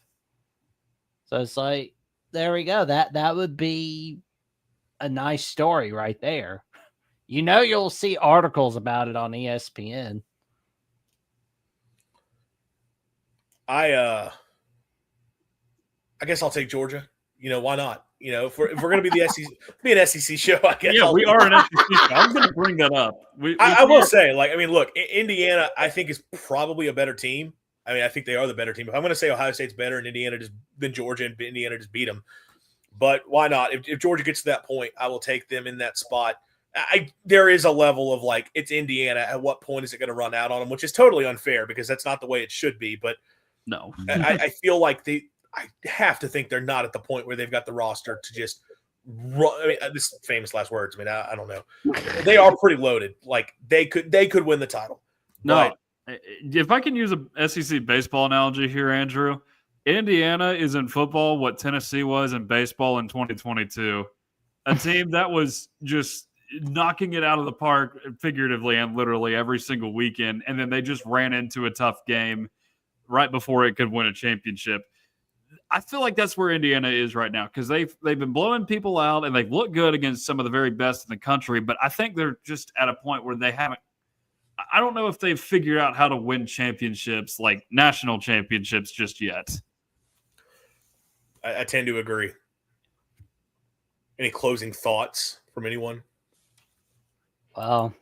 So it's like, there we go. That would be a nice story right there. You know, you'll see articles about it on ESPN. I guess I'll take Georgia. You know, why not? You know, if we're going to be the SEC, be an SEC show, I guess. Yeah, we are an SEC show. I'm going to bring that up. I will say, like, I mean, look, Indiana, I think is probably a better team. I mean, I think they are the better team. If I'm going to say Ohio State's better and Indiana than Georgia and Indiana just beat them, but why not? If Georgia gets to that point, I will take them in that spot. There is a level of like, it's Indiana. At what point is it going to run out on them? Which is totally unfair because that's not the way it should be. But no, I feel like I have to think they're not at the point where they've got the roster to just run. I mean, this is famous last words. I mean, I don't know. They are pretty loaded. Like they could win the title. No, if I can use a SEC baseball analogy here, Andrew, Indiana is in football what Tennessee was in baseball in 2022. A team that was just knocking it out of the park figuratively and literally every single weekend, and then they just ran into a tough game right before it could win a championship. I feel like that's where Indiana is right now because they've been blowing people out and they've looked good against some of the very best in the country, but I think they're just at a point where they haven't – I don't know if they've figured out how to win championships, like national championships, just yet. I tend to agree. Any closing thoughts from anyone? Well,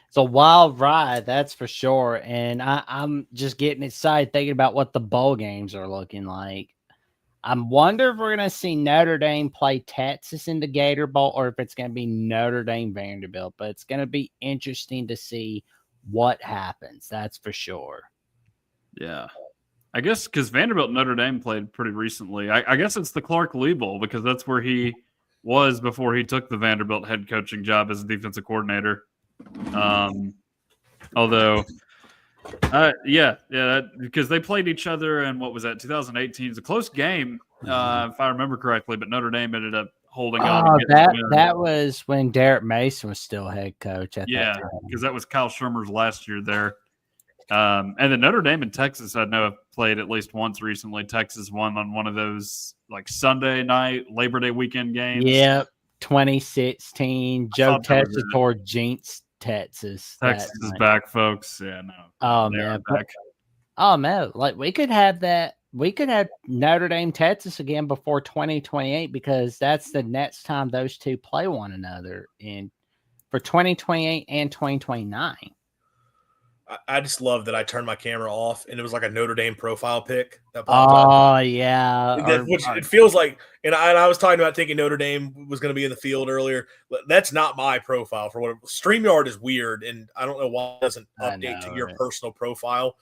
it's a wild ride, that's for sure. And I'm just getting excited thinking about what the bowl games are looking like. I wonder if we're going to see Notre Dame play Texas in the Gator Bowl or if it's going to be Notre Dame Vanderbilt. But it's going to be interesting to see what happens. That's for sure. Yeah. I guess because Vanderbilt and Notre Dame played pretty recently. I guess it's the Clark Lee Bowl because that's where he was before he took the Vanderbilt head coaching job as a defensive coordinator. Although, because they played each other in what was that 2018? It's a close game, if I remember correctly. But Notre Dame ended up holding on. That was when Derek Mason was still head coach. Yeah, because that was Kyle Shermer's last year there. And then Notre Dame and Texas, I know, have played at least once recently. Texas won on one of those like Sunday night, Labor Day weekend games. Yep, 2016. Joe Tessitore jinxed Texas. Texas is back, folks. Yeah, no. Oh man, like we could have that. We could have Notre Dame Texas again before 2028 because that's the next time those two play one another in for 2028 and 2029. I just love that I turned my camera off and it was like a Notre Dame profile pic that popped up. Oh, yeah. Which it feels like, and I was talking about thinking Notre Dame was going to be in the field earlier. That's not my profile for what StreamYard is weird, and I don't know why it doesn't update to your personal profile.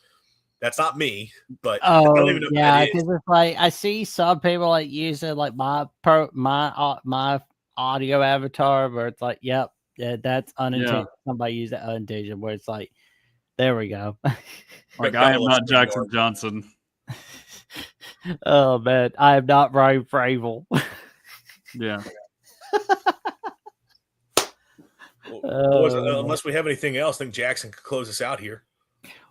That's not me, but I don't even know yeah, because it's like I see some people like using like my audio avatar where it's like, yep, Yeah, that's unintentional. Somebody used that unintentional where it's like, there we go. Like, I am not Jackson Johnson. Oh, man. I am not Ryan Fravel. Yeah. Boys, unless we have anything else, I think Jackson could close us out here.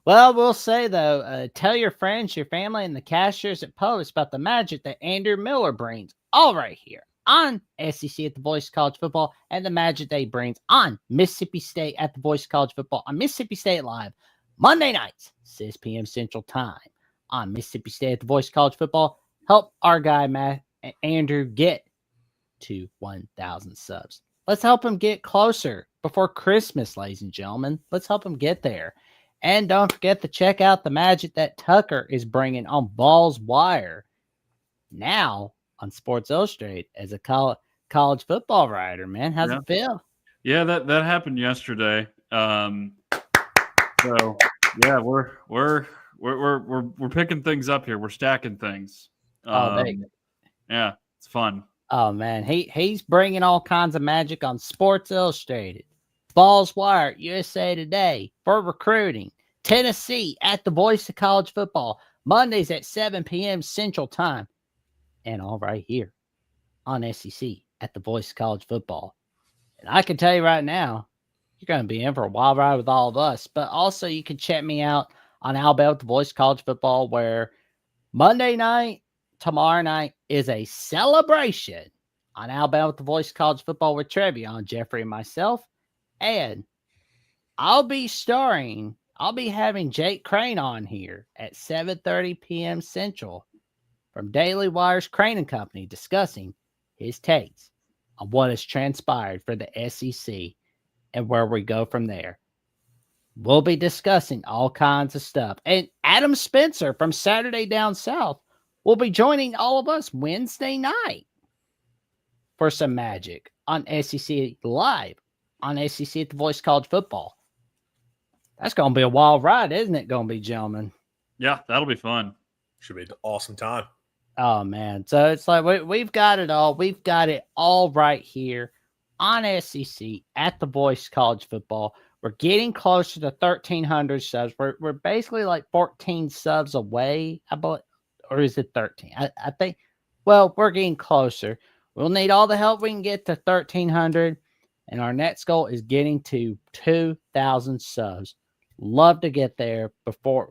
Well, we'll say, though, tell your friends, your family, and the cashiers at Post about the magic that Andrew Miller brings all right here on SEC at the Voice of College Football, and the magic that he brings on Mississippi State at the Voice of College Football on Mississippi State Live Monday nights, 6 p.m. Central Time on Mississippi State at the Voice of College Football. Help our guy, Andrew, get to 1,000 subs. Let's help him get closer before Christmas, ladies and gentlemen. Let's help him get there. And don't forget to check out the magic that Tucker is bringing on Balls Wire. Now on Sports Illustrated as a college football writer, man. How's it feel? Yeah, that happened yesterday. So yeah, we're picking things up here. We're stacking things. Yeah, it's fun. Oh man, he's bringing all kinds of magic on Sports Illustrated, Balls Wire, USA Today for recruiting, Tennessee at the Voice of College Football Mondays at 7 p.m. Central Time, and all right here on SEC at the Voice of College Football. And I can tell you right now, you're going to be in for a wild ride with all of us. But also, you can check me out on Alabama at the Voice of College Football, where Monday night, tomorrow night is a celebration on Alabama with the Voice of College Football with trivia on Jeffrey and myself. And I'll be having Jake Crane on here at 7:30 p.m. Central from Daily Wire's Crane and Company discussing his takes on what has transpired for the SEC and where we go from there. We'll be discussing all kinds of stuff. And Adam Spencer from Saturday Down South will be joining all of us Wednesday night for some magic on SEC Live, on SEC at the Voice of College Football. That's going to be a wild ride, isn't it going to be, gentlemen? Yeah, that'll be fun. Should be an awesome time. Oh, man. So it's like we've got it all. We've got it all right here on SEC at the Voice of College Football. We're getting closer to 1,300 subs. We're basically like 14 subs away, I believe. Or is it 13? I think, well, we're getting closer. We'll need all the help we can get to 1,300. And our next goal is getting to 2,000 subs. Love to get there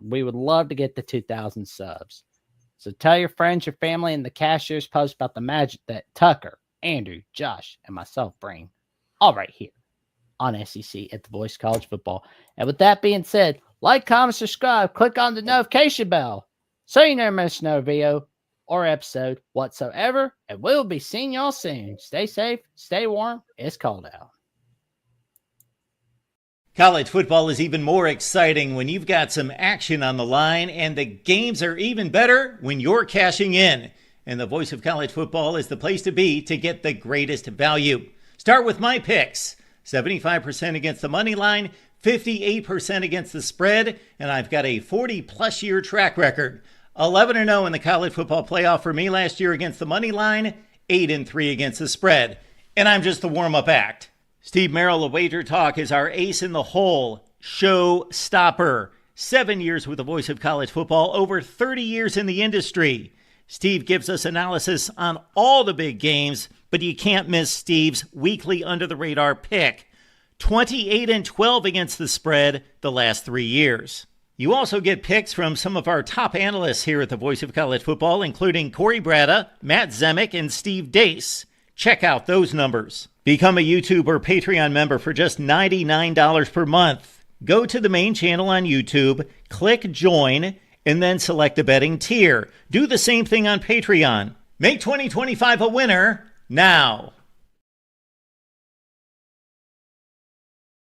we would love to get to 2,000 subs. So tell your friends, your family, and the cashiers Post about the magic that Tucker, Andrew, Josh, and myself bring all right here on SEC at the Voice of College Football. And with that being said, like, comment, subscribe, click on the notification bell so you never miss no video or episode whatsoever. And we'll be seeing y'all soon. Stay safe, stay warm. It's cold out. College football is even more exciting when you've got some action on the line, and the games are even better when you're cashing in. And the Voice of College Football is the place to be to get the greatest value. Start with my picks. 75% against the money line, 58% against the spread, and I've got a 40-plus year track record. 11-0 in the college football playoff for me last year against the money line, 8-3 against the spread. And I'm just the warm-up act. Steve Merrill of Wager Talk is our ace in the hole, show stopper. 7 years with the Voice of College Football, over 30 years in the industry. Steve gives us analysis on all the big games, but you can't miss Steve's weekly under-the-radar pick. 28-12 against the spread the last 3 years. You also get picks from some of our top analysts here at the Voice of College Football, including Corey Bratta, Matt Zemek, and Steve Dace. Check out those numbers. Become a YouTube or Patreon member for just $99 per month. Go to the main channel on YouTube, click join, and then select the betting tier. Do the same thing on Patreon. Make 2025 a winner now.